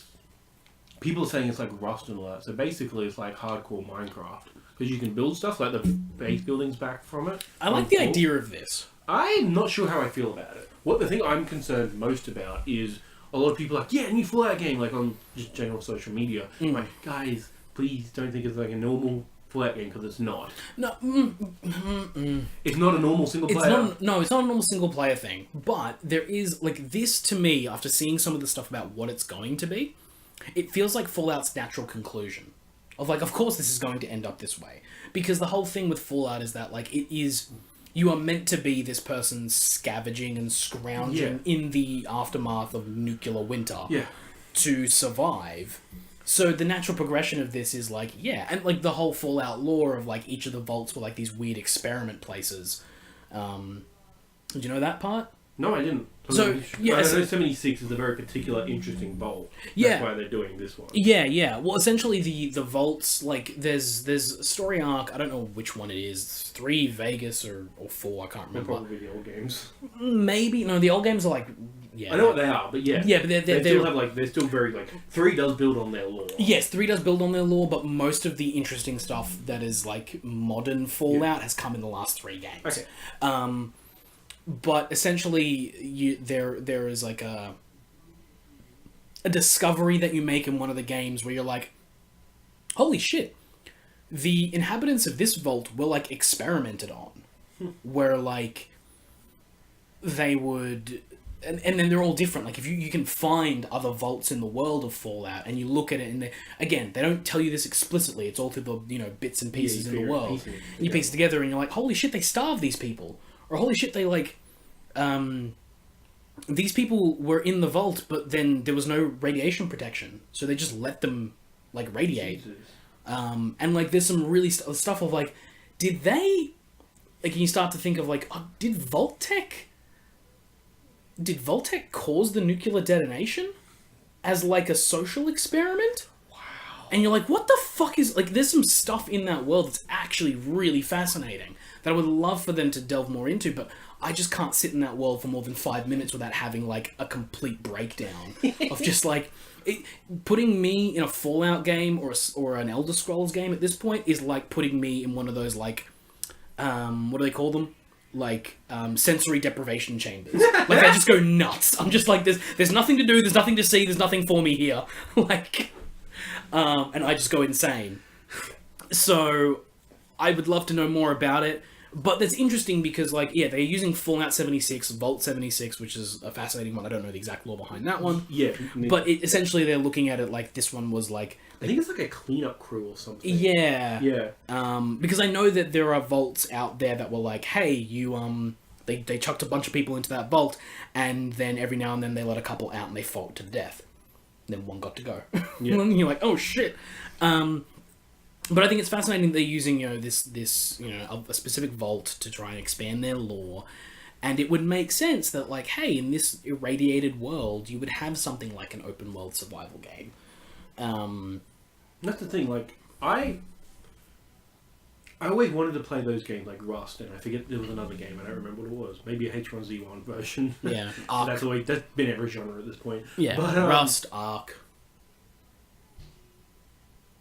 people are saying it's like Rust and all that. So basically it's like hardcore Minecraft. Because you can build stuff, like the base buildings back from it. I like the idea of this. I'm not sure how I feel about it. The thing I'm concerned most about is a lot of people are like, yeah, new Fallout game, like on just general social media. Like, guys, please don't think it's like a normal Fallout game, because it's not. No, It's not a normal single player. It's not a normal single player thing. But there is, like, this to me, after seeing some of the stuff about what it's going to be, it feels like Fallout's natural conclusion. Of like, of course this is going to end up this way. Because the whole thing with Fallout is that, like, it is... You are meant to be this person scavenging and scrounging in the aftermath of nuclear winter to survive. So the natural progression of this is like, yeah, and like the whole Fallout lore of like each of the vaults were like these weird experiment places. Did you know that part? No, I didn't. So, yeah, I know 76 is a very particular, interesting vault. Yeah. That's why they're doing this one. Yeah. Well, essentially the vaults, like, there's a story arc, I don't know which one it is, 3 Vegas or 4, I can't They're remember. probably the old games. Maybe, no, the old games are like, yeah. I know what they are, but yeah. Yeah, but they still have, like, they're still very, like, 3 does build on their lore. Yes, 3 does build on their lore, but most of the interesting stuff that is, like, modern Fallout has come in the last 3 games. Okay. But essentially, there is like a discovery that you make in one of the games where you're like, holy shit, the inhabitants of this vault were like experimented on, where like they would, and then they're all different. Like if you can find other vaults in the world of Fallout, and you look at it, and again they don't tell you this explicitly. It's all through the bits and pieces in the world. And you piece it together, and you're like, holy shit, they starved these people. Or holy shit, they like, these people were in the vault, but then there was no radiation protection, so they just let them like radiate. Jesus. And like, there's some really stuff of like, did they, like, you start to think of like, did Vault-Tec cause the nuclear detonation as like a social experiment? And you're like, what the fuck is... Like, there's some stuff in that world that's actually really fascinating that I would love for them to delve more into, but I just can't sit in that world for more than 5 minutes without having, like, a complete breakdown of just, like... putting me in a Fallout game or an Elder Scrolls game at this point is like putting me in one of those, like... what do they call them? Like, sensory deprivation chambers. Like, I just go nuts. I'm just like, there's nothing to do, there's nothing to see, there's nothing for me here. Like... and I just go insane. So, I would love to know more about it. But that's interesting because, like, yeah, they're using Fallout 76, Vault 76, which is a fascinating one. I don't know the exact lore behind that one. Yeah. But essentially they're looking at it like this one was like... I think it's like a cleanup crew or something. Yeah. Yeah. Because I know that there are vaults out there that were like, hey, you, they chucked a bunch of people into that vault, and then every now and then they let a couple out and they fought to death. Then one got to go. Yeah. And you're like, oh shit. But I think it's fascinating they're using, this a specific vault to try and expand their lore. And it would make sense that, like, hey, in this irradiated world, you would have something like an open world survival game. That's the thing, like, I always wanted to play those games like Rust, and I forget there was another game, I don't remember what it was. Maybe a H1Z1 version. Yeah. That's been every genre at this point. Yeah. But, Rust, Ark.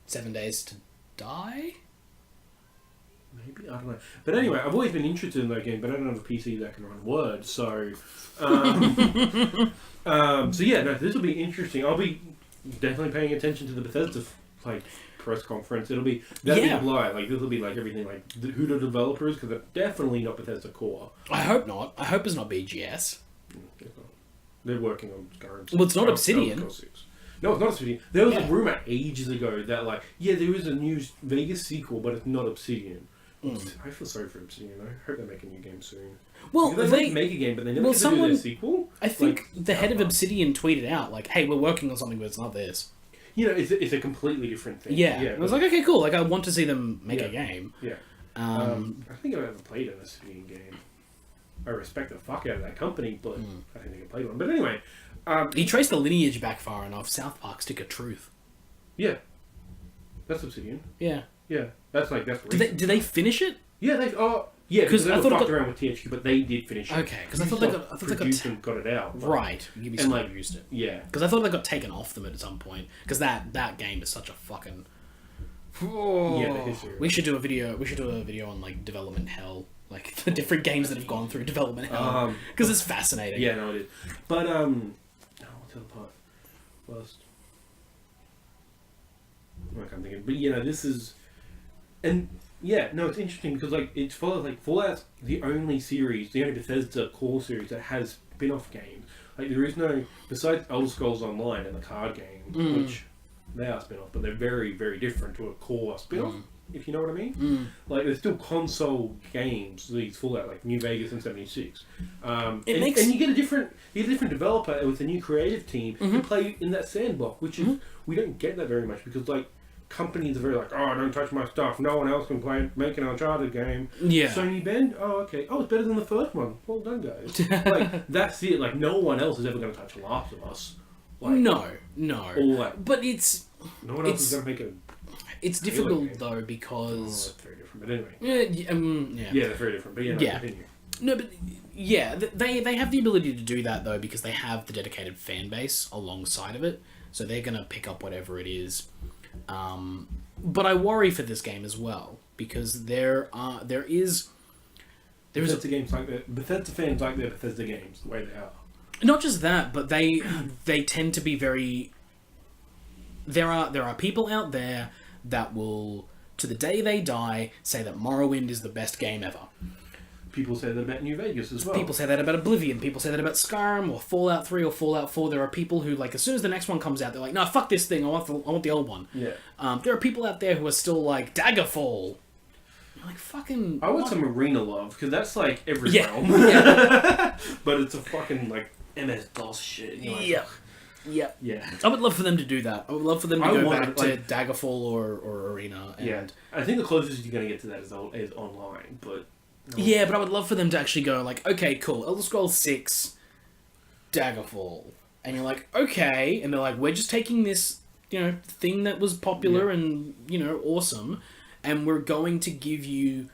7 Days to Die? Maybe, I don't know. But anyway, I've always been interested in that game, but I don't have a PC that can run Word, so... so yeah, no, this will be interesting. I'll be definitely paying attention to the Bethesda, like, press conference. That'll be live. Like, this will be, like, everything, like, who the developers, because they're definitely not Bethesda Core. I hope not. I hope it's not BGS. They're working on current... Well, it's not Obsidian. No, it's not Obsidian. There was a rumor ages ago that, like, yeah, there is a new Vegas sequel, but it's not Obsidian. I feel sorry for Obsidian. I hope they make a new game soon. Well, they make a game, but they never get to do their sequel. I think the head of Obsidian tweeted out, like, hey, we're working on something, but it's not this. You know, it's a completely different thing. Yeah. I was like, okay, cool. Like, I want to see them make a game. Yeah. I think I've ever played an Obsidian game. I respect the fuck out of that company, but I think they can play one. But anyway... he traced the lineage back far enough. South Park Stick of Truth. Yeah. That's Obsidian. Yeah. Yeah. That's Did they finish it? Yeah, because they fucked around with THQ, but they did finish it. Okay, because I thought they got it out. Right. Ubisoft produced it. Yeah. Because I thought they got taken off them at some point. Because that game is such a fucking... Yeah, the history. We should do a video on, like, development hell. Like, the different games that have gone through development hell. Because it's fascinating. Yeah, no, it is. But, what's the other part? Last... I can't think of it. But, this is... And, yeah, no, it's interesting because, like, it's Fallout's the only Bethesda core series that has spin-off games. Like, there is no... Besides Elder Scrolls Online and the card game, which... They are spin-off, but they're very, very different to a core spin-off. if you know what I mean. Like, there's still console games, these Fallout, like New Vegas and 76. And you get a different developer with a new creative team to play in that sandbox, which is, we don't get that very much because, like, companies are very like, oh, don't touch my stuff. No one else can make an Uncharted game. Yeah. Sony bend? Oh, okay. Oh, it's better than the first one. Well done, guys. Like, that's it. Like, no one else is ever going to touch Last of Us. Like, no. Or like, but it's... No one else is going to make a... It's difficult, though, because... Oh, that's very different. But anyway. Yeah. Yeah, that's very different. But yeah, continue. No, but yeah, they have the ability to do that, though, because they have the dedicated fan base alongside of it. So they're going to pick up whatever it is. But I worry for this game as well, because there is Bethesda games like that. Bethesda fans like their Bethesda games the way they are. Not just that, but they tend to be very... There are people out there that will, to the day they die, say that Morrowind is the best game ever. People say that about New Vegas as well. People say that about Oblivion. People say that about Skyrim or Fallout 3 or Fallout 4. There are people who, like, as soon as the next one comes out, they're like, no, fuck this thing. I want the old one. Yeah. There are people out there who are still like, Daggerfall. You're like, fucking... I want some arena love, because that's like every realm. Yeah. But it's a fucking, like, MS-DOS shit. Like, Yeah. Yeah. I would love for them to do that. I would love for them to go back to Daggerfall or Arena. And... I think the closest you're going to get to that is online, but... Yeah, but I would love for them to actually go like, okay, cool, Elder Scrolls 6, Daggerfall. And you're like, okay. And they're like, we're just taking this, thing that was popular and, awesome, and we're going to give you...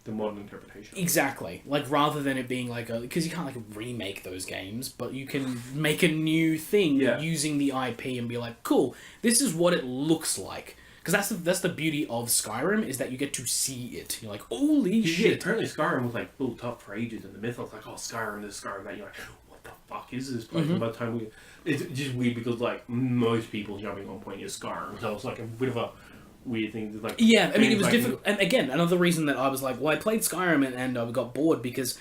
the modern interpretation. Exactly. Like, rather than it being like a... Because you can't, like, remake those games, but you can make a new thing using the IP and be like, cool, this is what it looks like. Because that's the beauty of Skyrim, is that you get to see it. You're like, holy shit. Yeah, apparently Skyrim was, like, built up for ages in the myth. I was like, oh, Skyrim this, Skyrim that. You're like, what the fuck is this place? And by the time it's just weird because, like, most people jumping on point is Skyrim. So it's like a bit of a weird thing. Like, yeah, I mean, it was difficult. And again, another reason that I was like, well, I played Skyrim and I got bored because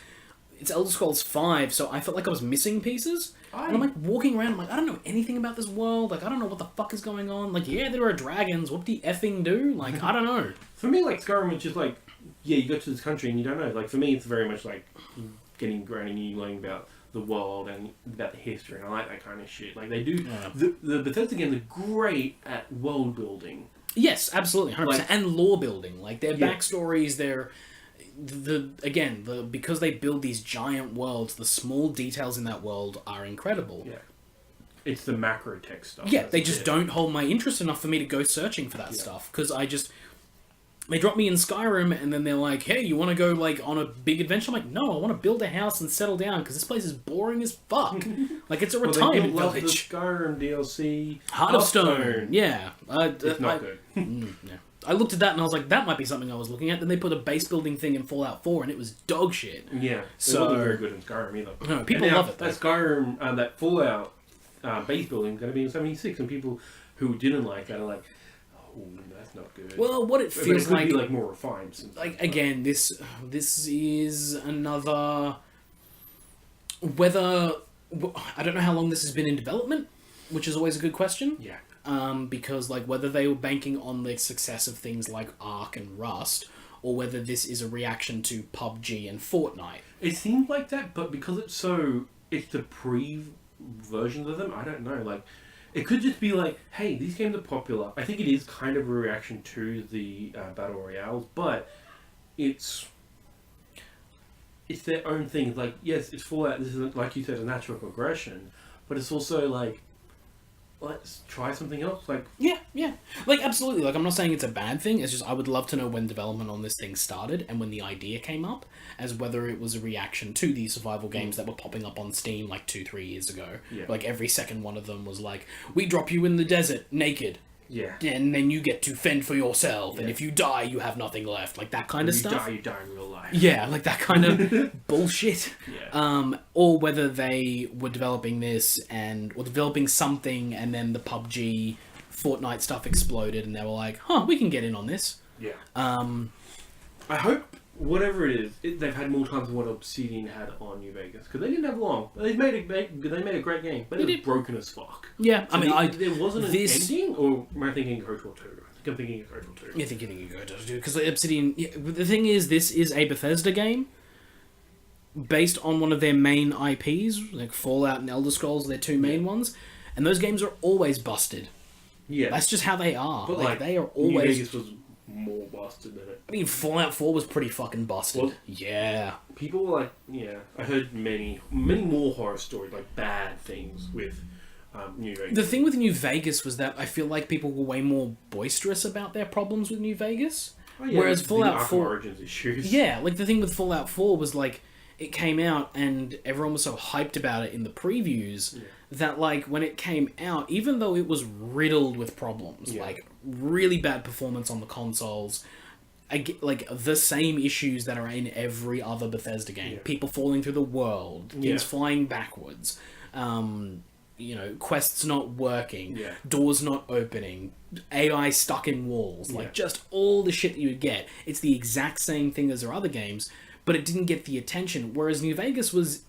it's Elder Scrolls 5, so I felt like I was missing pieces. And I'm like walking around, I'm like, I don't know anything about this world. Like, I don't know what the fuck is going on. Like, yeah, there are dragons. What do you effing do? Like, I don't know. For me, like, Skyrim is just like, yeah, you go to this country and you don't know. Like, for me, it's very much like getting grounded and you learning about the world and about the history. And I like that kind of shit. Like, they do. Yeah. The Bethesda games are great at world building. Yes, absolutely, 100%. Like, and lore building. Like, their backstories, because they build these giant worlds, the small details in that world are incredible. Yeah. It's the macro tech stuff. Yeah, they just don't hold my interest enough for me to go searching for that stuff. Because they drop me in Skyrim and then they're like, hey, you want to go, like, on a big adventure? I'm like, no, I want to build a house and settle down because this place is boring as fuck. Like, it's a retirement village. The Skyrim DLC. Heart of Stone. Yeah. It's not good. Yeah. I looked at that and I was like, that might be something I was looking at. Then they put a base building thing in Fallout 4 and it was dog shit. Yeah. So, it wasn't very good in Skyrim either. No, people love it though. That Skyrim, that Fallout base building is going to be in 76, and people who didn't like that are like, oh, that's not good. Well, what it feels like... It could be, like, more refined. Like, again, this is another... Whether... I don't know how long this has been in development, which is always a good question. Yeah. Because, like, whether they were banking on the success of things like Ark and Rust, or whether this is a reaction to PUBG and Fortnite. It seems like that, but because it's the pre-versions of them, I don't know, like, it could just be like, hey, these games are popular. I think it is kind of a reaction to the Battle Royales, but it's their own thing. Like, yes, it's Fallout, this is, like you said, a natural progression, but it's also like, let's try something else. Like, yeah, like, absolutely. Like, I'm not saying it's a bad thing. It's just I would love to know when development on this thing started and when the idea came up, as whether it was a reaction to the survival games that were popping up on Steam like 2-3 years ago. Yeah. Like, every second one of them was like, we drop you in the desert naked. Yeah. And then you get to fend for yourself, and if you die, you have nothing left. Like, that kind of stuff. You die in real life. Yeah, like that kind of bullshit. Yeah. Or whether they were developing this or developing something, and then the PUBG, Fortnite stuff exploded, and they were like, huh, we can get in on this. Yeah. I hope whatever it is, they've had more time than what Obsidian had on New Vegas, because they didn't have long. They made a great game, but it was broken as fuck. Yeah, So there wasn't an ending, or am I thinking Coach War 2? I'm thinking of Total 2. You think you go to do because Obsidian. Yeah, the thing is, this is a Bethesda game based on one of their main IPs, like Fallout and Elder Scrolls, their two main ones, and those games are always busted. Yeah, That's just how they are. but Like they are New always. Vegas was more busted than it. I mean, Fallout 4 was pretty fucking busted. Well- Yeah. People were like, yeah, I heard many more horror stories, like bad things with New Vegas. The thing with New Vegas was that I feel like people were way more boisterous about their problems with New Vegas. Oh, yeah, Whereas the Fallout Arkham 4... Origins issues. Yeah, like the thing with Fallout 4 was like, it came out and everyone was so hyped about it in the previews that like when it came out, even though it was riddled with problems, like really bad performance on the consoles, like the same issues that are in every other Bethesda game. People falling through the world, things flying backwards, quests not working, doors not opening, AI stuck in walls, like just all the shit that you would get. It's the exact same thing as their other games, but it didn't get the attention. Whereas New Vegas was,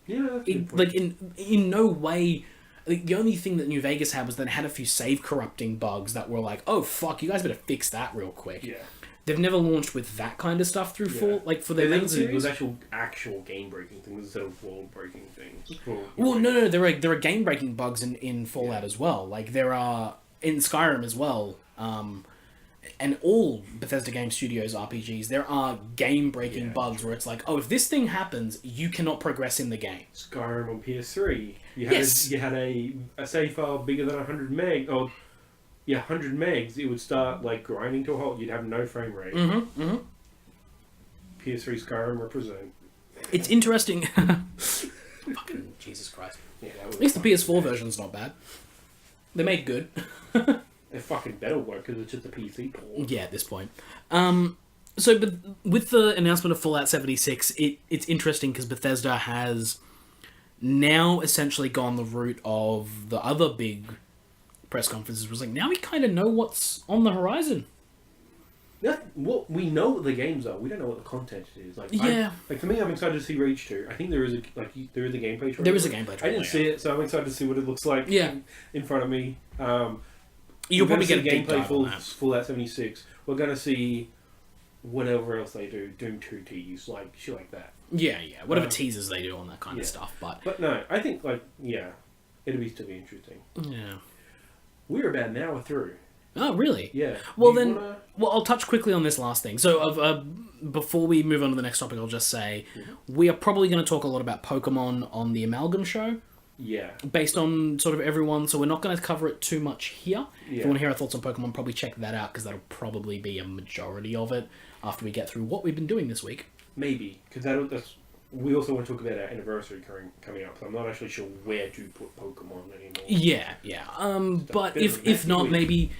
in no way. Like, the only thing that New Vegas had was that it had a few save corrupting bugs that were like, oh fuck, you guys better fix that real quick. Yeah. They've never launched with that kind of stuff through for their main series. It was actual game breaking things instead of world breaking things. Well, no, there are game breaking bugs in Fallout as well. Like there are in Skyrim as well, and all Bethesda Game Studios RPGs. There are game breaking bugs where it's like, oh, if this thing happens, you cannot progress in the game. Skyrim on PS3, you had a save file bigger than 100 meg. 100 megs, it would start like grinding to a halt. You'd have no frame rate. PS3 Skyrim represent. It's interesting. Fucking Jesus Christ. Yeah, at least the PS4 version's not bad. They made good. It fucking better work because it's just a PC port. Yeah, at this point. But with the announcement of Fallout 76, it's interesting because Bethesda has now essentially gone the route of the other big press conferences. Was like, now we kind of know what's on the horizon. Yeah, we know what the games are. We don't know what the content is. Like, for me, I'm excited to see Reach 2. I think there is a gameplay trailer. There is a gameplay trailer. I didn't see it, so I'm excited to see what it looks like. In front of me. You'll probably get a gameplay for Fallout 76. We're gonna see whatever else they do. Doom 2 tease, like shit like that. Yeah. Whatever teasers they do on that kind of stuff. But no, I think it'll still be interesting. Yeah. We're about an hour through. Oh, really? Yeah. Well, I'll touch quickly on this last thing. So, before we move on to the next topic, I'll just say we are probably going to talk a lot about Pokemon on the Amalgam show. Yeah. Based on sort of everyone, so we're not going to cover it too much here. If you want to hear our thoughts on Pokemon, probably check that out, because that'll probably be a majority of it after we get through what we've been doing this week. Maybe, because we also want to talk about our anniversary coming up, so I'm not actually sure where to put Pokemon anymore. Yeah. But if not, maybe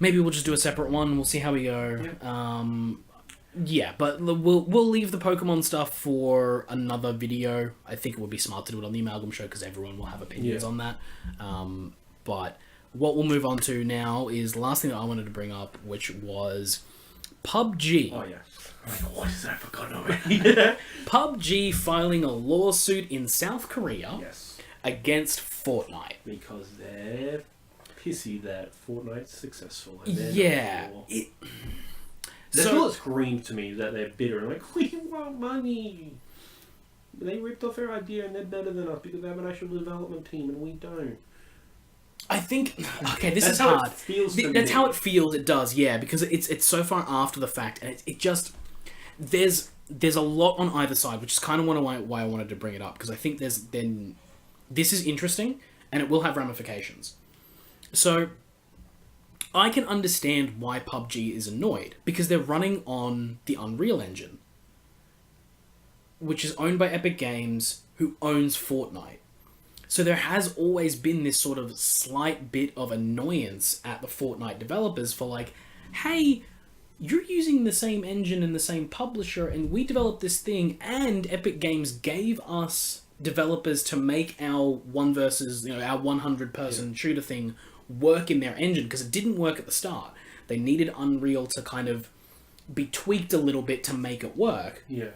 we'll just do a separate one. We'll see how we go. Yeah, but we'll leave the Pokemon stuff for another video. I think it would be smart to do it on the Amalgam show because everyone will have opinions on that. But what we'll move on to now is the last thing that I wanted to bring up, which was PUBG. Oh, yeah. What is that? I forgot already. PUBG filing a lawsuit in South Korea against Fortnite. Because they're pissy that Fortnite's successful. And that's all it screams to me, that they're bitter and like, we want money. They ripped off our idea and they're better than us because they have an actual development team and we don't. I think, okay, this is hard. That's how it feels, it does, yeah, because it's so far after the fact, and it just, there's a lot on either side, which is kind of why I wanted to bring it up, because I think this is interesting, and it will have ramifications. So, I can understand why PUBG is annoyed, because they're running on the Unreal Engine, which is owned by Epic Games, who owns Fortnite. So there has always been this sort of slight bit of annoyance at the Fortnite developers for like, hey, you're using the same engine and the same publisher, and we developed this thing, and Epic Games gave us developers to make our our 100-person shooter thing work in their engine, because it didn't work at the start. They needed Unreal to kind of be tweaked a little bit to make it work. Yeah.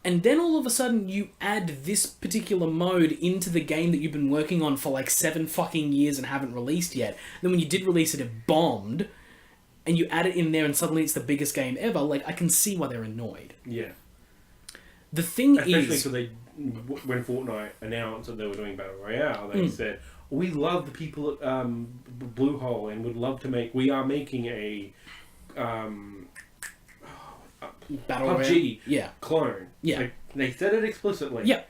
And then all of a sudden you add this particular mode into the game that you've been working on for like 7 fucking years and haven't released yet. Then when you did release it, it bombed. and you add it in there and suddenly it's the biggest game ever, like, I can see why they're annoyed. Yeah. The thing Especially is... because when Fortnite announced that they were doing Battle Royale, they said, we love the people at Bluehole and would love to we are making a Battle PUBG Royale? clone. Yeah. Like, they said it explicitly. Yep.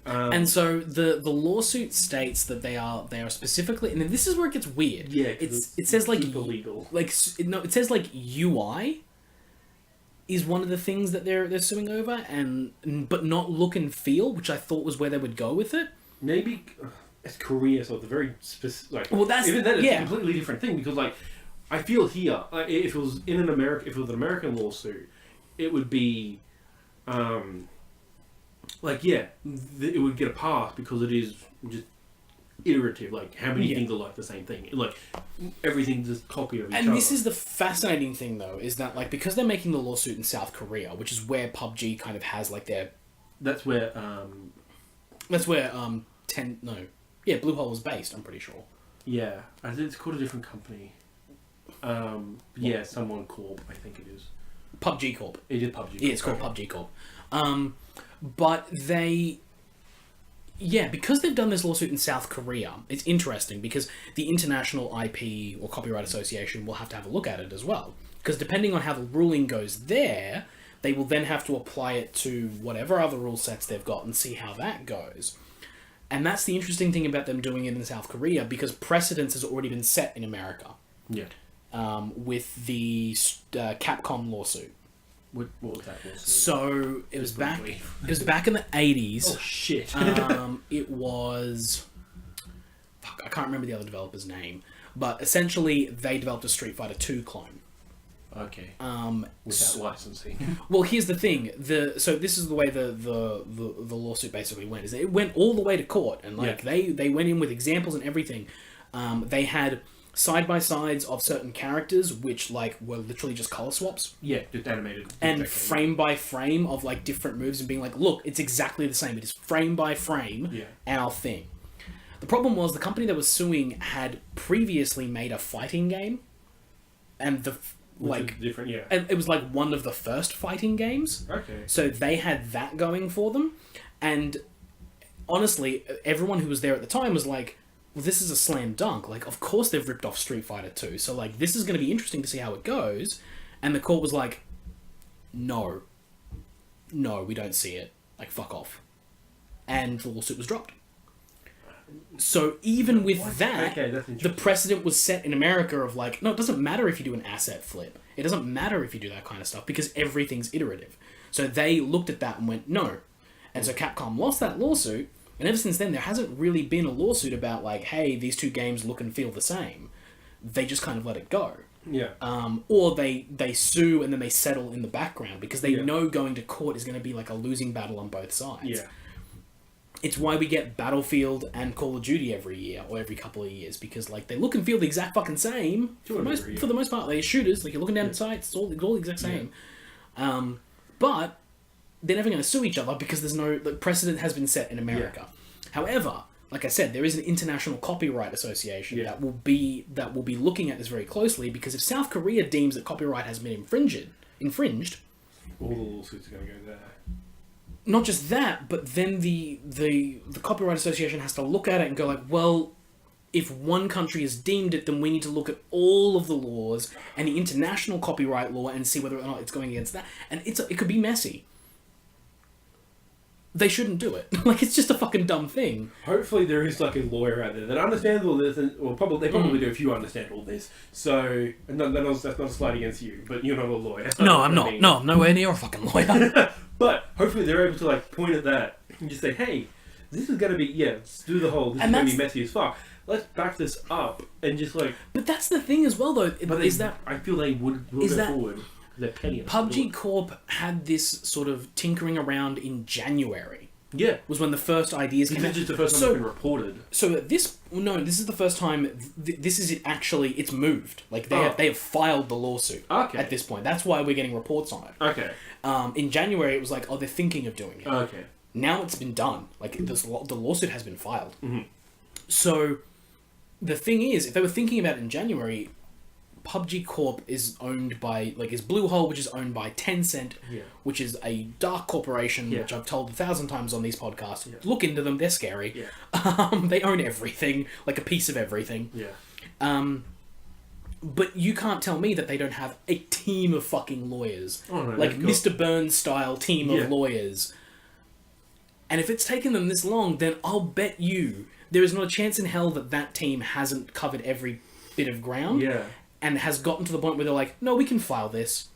And so the lawsuit states that they are specifically, and this is where it gets weird. Yeah, it says like illegal. It says like UI is one of the things that they're suing over, but not look and feel, which I thought was where they would go with it. Maybe it's Korea, so it's a very specific. Like, well, that's even then, it's a completely different thing because like I feel here, if it was an American lawsuit, it would be. It would get a pass because it is just iterative. Like, how many things are like the same thing? Like, everything's just copy of each other. And this is the fascinating thing, though, is that, like, because they're making the lawsuit in South Korea, which is where PUBG kind of has, like, their... That's where, Bluehole was based, I'm pretty sure. Yeah. I think it's called a different company. Someone Corp, I think it is. PUBG Corp. It is PUBG Corp. Yeah, it's called PUBG Corp. But they... Yeah, because they've done this lawsuit in South Korea, it's interesting because the International IP or Copyright Association will have to have a look at it as well. Because depending on how the ruling goes there, they will then have to apply it to whatever other rule sets they've got and see how that goes. And that's the interesting thing about them doing it in South Korea, because precedence has already been set in America. Yeah. With the Capcom lawsuit. What was that lawsuit? So it was back in the 80s. Oh shit. It was... Fuck, I can't remember the other developer's name. But essentially, they developed a Street Fighter 2 clone. Okay. Without licensing. Well, here's the thing. So this is the way the lawsuit basically went. Is it went all the way to court, and they went in with examples and everything. They had side-by-sides of certain characters, which like were literally just color swaps. Yeah, just animated. And frame by frame of like different moves, and being like, look, it's exactly the same. It is frame by frame our thing. The problem was the company that was suing had previously made a fighting game, and different, yeah. And it was like one of the first fighting games. Okay. So they had that going for them, and honestly, everyone who was there at the time was like, well, this is a slam dunk. Like, of course they've ripped off Street Fighter 2. So, like, this is going to be interesting to see how it goes. And the court was like, no, we don't see it. Like, fuck off. And the lawsuit was dropped. So, even with that, the precedent was set in America of like, no, it doesn't matter if you do an asset flip. It doesn't matter if you do that kind of stuff because everything's iterative. So, they looked at that and went, no. And so, Capcom lost that lawsuit. And ever since then, there hasn't really been a lawsuit about, like, hey, these two games look and feel the same. They just kind of let it go. Yeah. Or they sue and then they settle in the background because they know going to court is going to be, like, a losing battle on both sides. Yeah. It's why we get Battlefield and Call of Duty every year or every couple of years because, like, they look and feel the exact fucking same. For the most part, they're shooters. Like, you're looking down at sights, it's all the exact same. But they're never going to sue each other because there's no precedent has been set in America. However, like I said, there is an international copyright association that will be looking at this very closely because if South Korea deems that copyright has been infringed, all the lawsuits are going to go there. Not just that, but then the copyright association has to look at it and go like, well, if one country has deemed it, then we need to look at all of the laws and the international copyright law and see whether or not it's going against that. And it could be messy. They shouldn't do it. Like, it's just a fucking dumb thing. Hopefully there is, like, a lawyer out there that understands all this, and, well, they probably do if you understand all this. So, that's not a slight against you, but you're not a lawyer. No, I'm not. No, I'm nowhere near a fucking lawyer. But, hopefully they're able to, like, point at that and just say, hey, this is going to be, let's do the whole, this is going to be messy as fuck. Let's back this up and just, like... But that's the thing as well, though. I feel they will go forward. They're petty. PUBG Corp had this sort of tinkering around in January. Yeah. Was when the first ideas came out. This is just the first time it's been reported. So this is the first time, this is it actually, it's moved. Like, they have filed the lawsuit at this point. That's why we're getting reports on it. Okay. In January, it was like, they're thinking of doing it. Okay. Now it's been done. Like, the lawsuit has been filed. Mm-hmm. So, the thing is, if they were thinking about it in January, PUBG Corp is owned by, is Bluehole, which is owned by Tencent, Yeah. which is a dark corporation, Yeah. which I've told 1,000 times on these podcasts. Yeah. Look into them, they're scary. Yeah. They own everything, like a piece of everything. Yeah. But you can't tell me that they don't have a team of fucking lawyers. Oh, no, like they've got- Mr. Burns style team Yeah. of lawyers. And if it's taken them this long, then I'll bet you there is not a chance in hell that that team hasn't covered every bit of ground. Yeah. And has gotten to the point where they're like, no, we can file this.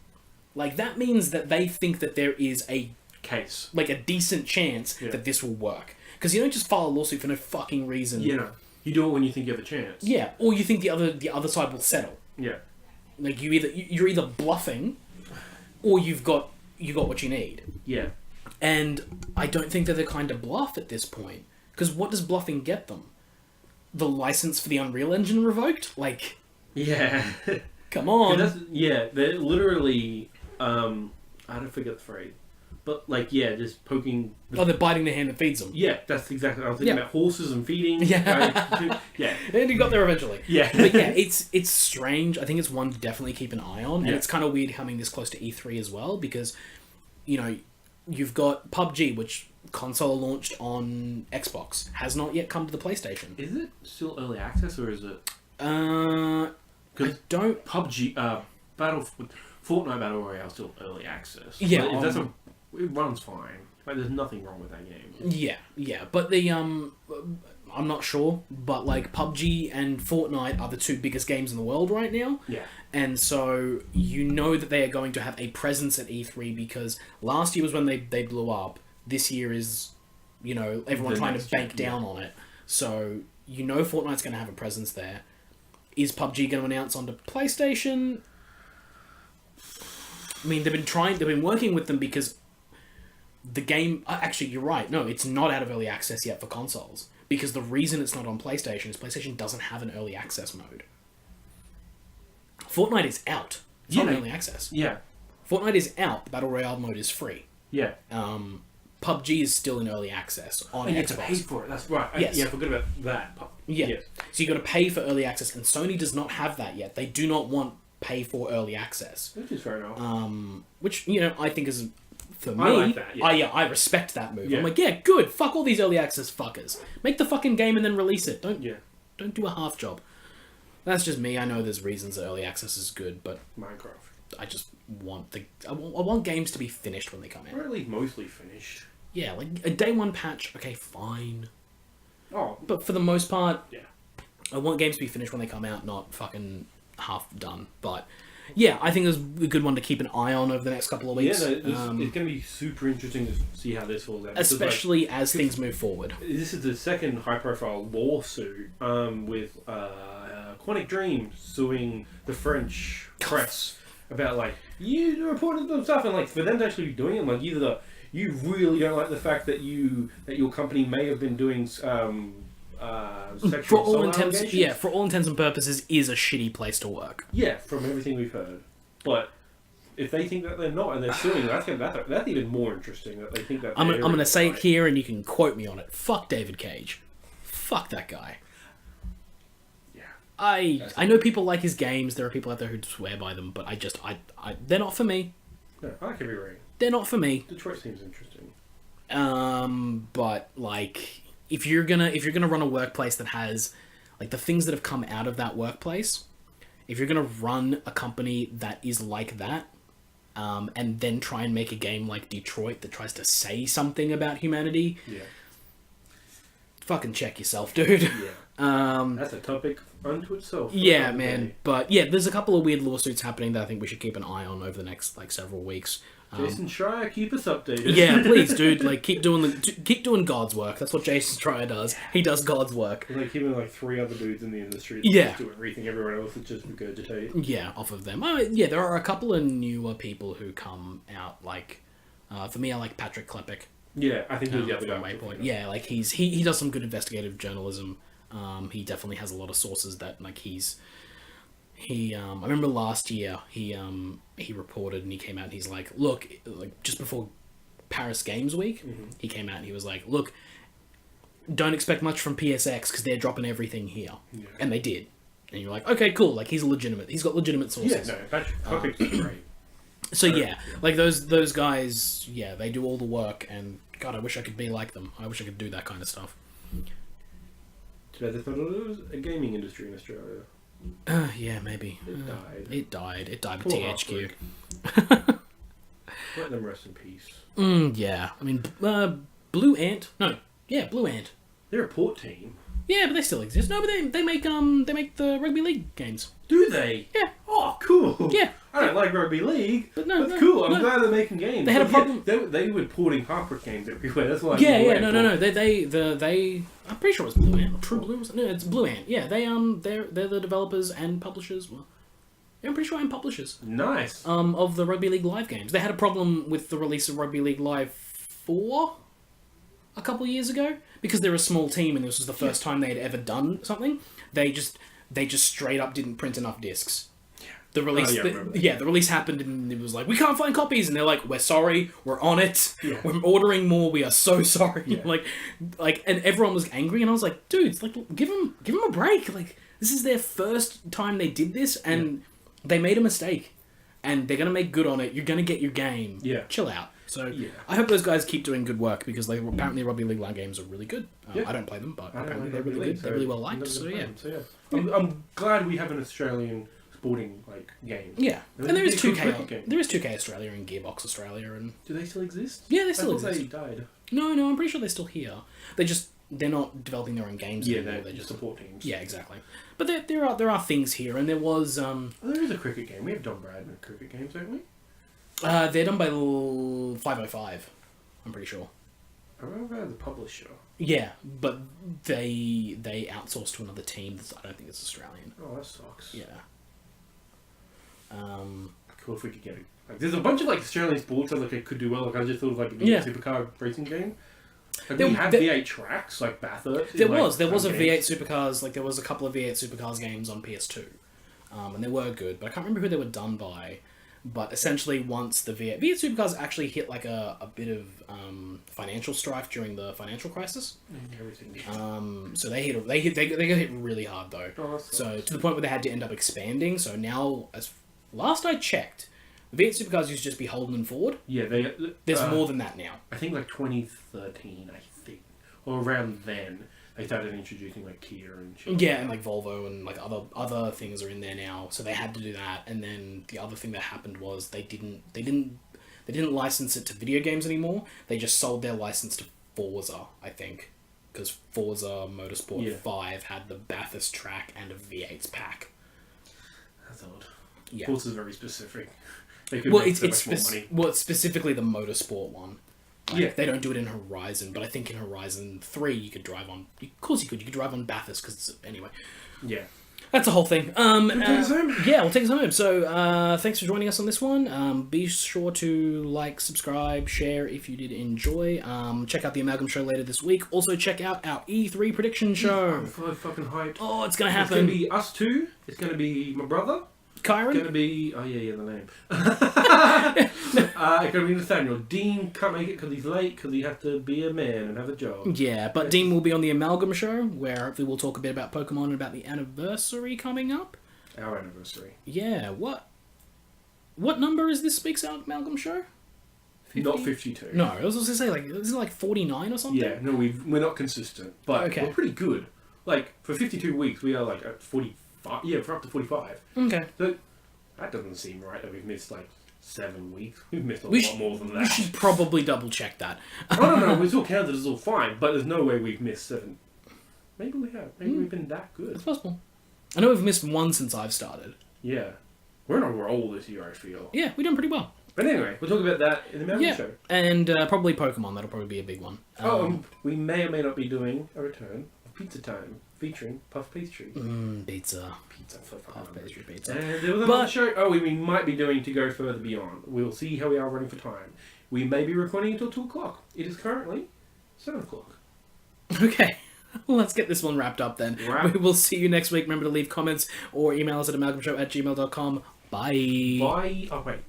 Like, that means that they think that there is a Case. a decent chance Yeah. that this will work. Because you don't just file a lawsuit for no fucking reason. You know, you do it when you think you have a chance. Yeah, or you think the other side will settle. Yeah. Like, you're either bluffing, or you've got what you need. Yeah. And I don't think they're the kind of bluff at this point. Because what does bluffing get them? The license for the Unreal Engine revoked? Like, Yeah. come on. They're literally, I don't forget the phrase, but just poking. They're biting the hand that feeds them. Yeah, that's exactly. I was thinking about horses and feeding. Yeah. Yeah. And you got there eventually. Yeah. But yeah, it's strange. I think it's one to definitely keep an eye on. And Yeah. it's kind of weird coming this close to E3 as well, because, you've got PUBG, which console launched on Xbox, has not yet come to the PlayStation. Is it still early access or is it? I don't... PUBG, Fortnite Battle Royale is still early access. Yeah, But it runs fine. Like, there's nothing wrong with that game. Yeah. But the, I'm not sure, but, PUBG and Fortnite are the two biggest games in the world right now. Yeah. And so, that they are going to have a presence at E3, because last year was when they blew up. This year is, everyone The trying next to bank year, down on it. So, Fortnite's going to have a presence there. Is PUBG going to announce onto PlayStation? I mean, they've been working with them because the game... Actually, you're right. No, it's not out of early access yet for consoles. Because the reason it's not on PlayStation is PlayStation doesn't have an early access mode. Fortnite is out. It's not early access. Yeah. Fortnite is out. The Battle Royale mode is free. Yeah. PUBG is still in early access on You have to Xbox. pay for it. That's right. Yes. I forgot about that. Yeah. Yes. So you got to pay for early access, and Sony does not have that yet. They do not want pay for early access. Which is fair enough. Which, I think is, for me... I like that, yeah. I respect that move. Yeah. I'm like, yeah, good. Fuck all these early access fuckers. Make the fucking game and then release it. Don't do a half job. That's just me. I know there's reasons that early access is good, but Minecraft. I just want I want games to be finished when they come out. Or at least mostly finished. Yeah, like a day one patch, okay, fine. Oh. But for the most part, Yeah. I want games to be finished when they come out, not fucking half done. But yeah, I think it's a good one to keep an eye on over the next couple of weeks. Yeah, it's going to be super interesting to see how this falls out. Especially as things move forward. This is the second high-profile lawsuit with Quantic Dream suing the French press about you reported some stuff, and for them to actually be doing it, either you really don't like the fact that your company may have been doing sexual For all assault intents, allegations. for all intents and purposes, is a shitty place to work. Yeah, from everything we've heard. But if they think that they're not and they're suing, that's even more interesting. That they think that I'm going to say it here, and you can quote me on it. Fuck David Cage. Fuck that guy. Yeah. I know people like his games. There are people out there who swear by them, but they're not for me. No, I could be right. They're not for me. Detroit seems interesting. But if you're gonna run a workplace that has the things that have come out of that workplace, if you're gonna run a company that is like that, and then try and make a game like Detroit that tries to say something about humanity, Yeah. fucking check yourself, dude. Yeah. That's a topic unto itself. Yeah, man. But yeah, there's a couple of weird lawsuits happening that I think we should keep an eye on over the next several weeks. Jason Schreier, keep us updated. Yeah, please, dude. Keep doing God's work. That's what Jason Schreier does. He does God's work. Him and 3 other dudes in the industry that Yeah. just do everything everyone else is just regurgitate. Yeah, off of them. Yeah, there are a couple of newer people who come out. For me, I like Patrick Klepek. Yeah, I think he's the other from guy. Waypoint. Yeah, he does some good investigative journalism. He definitely has a lot of sources that I remember last year he reported and he came out and he's like, look, just before Paris Games Week, he came out and he was like, look, don't expect much from PSX because they're dropping everything here. Yeah. And they did. and you're like, okay, cool, like he's legitimate. He's got legitimate sources. Yeah, no, Patrick is great. So yeah, like those guys, yeah, they do all the work, and God, I wish I could be like them. I wish I could do that kind of stuff. Too bad there's not a gaming industry in Australia. Yeah, maybe. It died. It died. It died with Poor THQ. Let them rest in peace. Yeah, I mean, Blue Ant. No, yeah, Blue Ant. They're a port team. Yeah, but they still exist. No, but they make the rugby league games. Do they? Yeah. Oh, cool. Yeah. I don't like rugby league. But no, that's cool. I'm no. glad they're making games. They had a problem. Yeah, they were porting Harper games everywhere. That's why. Yeah. No. They. I'm pretty sure it's Blue Ant. True Blue. No, it's Blue Ant. Yeah. They're the developers and publishers. Well, yeah, I'm pretty sure I'm publishers. Nice. Of the Rugby League Live games. They had a problem with the release of Rugby League Live 4 a couple of years ago because they're a small team and this was the first time they had ever done something. They just straight up didn't print enough discs. The release, the release happened and it was like, we can't find copies, and they're like, we're sorry, we're on it, we're ordering more, we are so sorry. Yeah. Like, and everyone was angry, and I was like, dudes, like, give them a break. Like, this is their first time they did this, and they made a mistake, and they're gonna make good on it. You're gonna get your game. Yeah, chill out. So I hope those guys keep doing good work because apparently Rugby League Live games are really good. I don't play them, but apparently they're really good. They're really well liked. So yeah. I'm glad we have an Australian sporting game. Yeah, and there is 2K. There is 2K Australia and Gearbox Australia, and do they still exist? Yeah, they still exist. They died. No, I'm pretty sure they're still here. They're not developing their own games anymore. They're just support teams. Yeah, exactly. But there are things here, and there was there is a cricket game. We have Don Bradman cricket games, don't we? They're done by 505. I'm pretty sure. I remember the publisher. Yeah, but they outsource to another team. I don't think it's Australian. Oh, that sucks. Yeah. Cool if we could get it. Like, there's a bunch of Australian sports that it could do well. I just thought of a supercar racing game. We have V8 tracks like Bathurst. There was a V8 supercars. There was a couple of V8 supercars games on PS2, and they were good. But I can't remember who they were done by. But essentially, once the V8 supercars actually hit a bit of financial strife during the financial crisis. So they got hit really hard though. Oh, so to the point where they had to end up expanding. So now, as last I checked, the V8 supercars used to just be Holden and Ford. Yeah, there's more than that now. I think 2013, or around then. They started introducing Kia and shit. Yeah, and Volvo and other things are in there now. So they had to do that. And then the other thing that happened was they didn't license it to video games anymore. They just sold their license to Forza, I think, because Forza Motorsport 5 had the Bathurst track and a V8's pack. That's odd. Yeah. Forza's very specific. It's specifically the Motorsport one. Yeah, they don't do it in Horizon, but I think in Horizon 3 you could drive on. Of course you could. You could drive on Bathurst because anyway. Yeah, that's the whole thing. We'll take us home. Yeah, we'll take us home. So thanks for joining us on this one. Be sure to subscribe, share if you did enjoy. Check out the Amalgam show later this week. Also check out our E3 prediction show. I'm so fucking hyped. Oh, it's gonna happen. It's gonna be us two. It's gonna be my brother. Kyron? It's going to be... Oh, yeah, the name. It's going to be Nathaniel. Dean can't make it because he's late, because he has to be a man and have a job. Yeah, but Dean will be on the Amalgam show, where hopefully we'll talk a bit about Pokemon and about the anniversary coming up. Our anniversary. Yeah, what number is this week's Amalgam show? 50? Not 52. No, I was going to say, is it 49 or something? Yeah, no, we're not consistent, but we're pretty good. For 52 weeks, we are at 45. Yeah, for up to 45. Okay. So, that doesn't seem right that we've missed 7 weeks. We've missed a lot more than that. We should probably double check that. No, we still counted as all fine, but there's no way we've missed 7. Maybe we have. Maybe we've been that good. It's possible. I know we've missed one since I've started. Yeah. We're on a roll this year, I feel. Yeah, we're doing pretty well. But anyway, we'll talk about that in the Amalgam show. And probably Pokemon. That'll probably be a big one. We may or may not be doing a return of Pizza Time. Featuring Puff Pastry. Pizza. Puff Pastry pizza. And there was another show we might be doing to go further beyond. We'll see how we are running for time. We may be recording until 2 o'clock. It is currently 7 o'clock. Okay. Well, let's get this one wrapped up then. We will see you next week. Remember to leave comments or email us at amalgamshow@gmail.com. Bye. Bye. Oh, wait.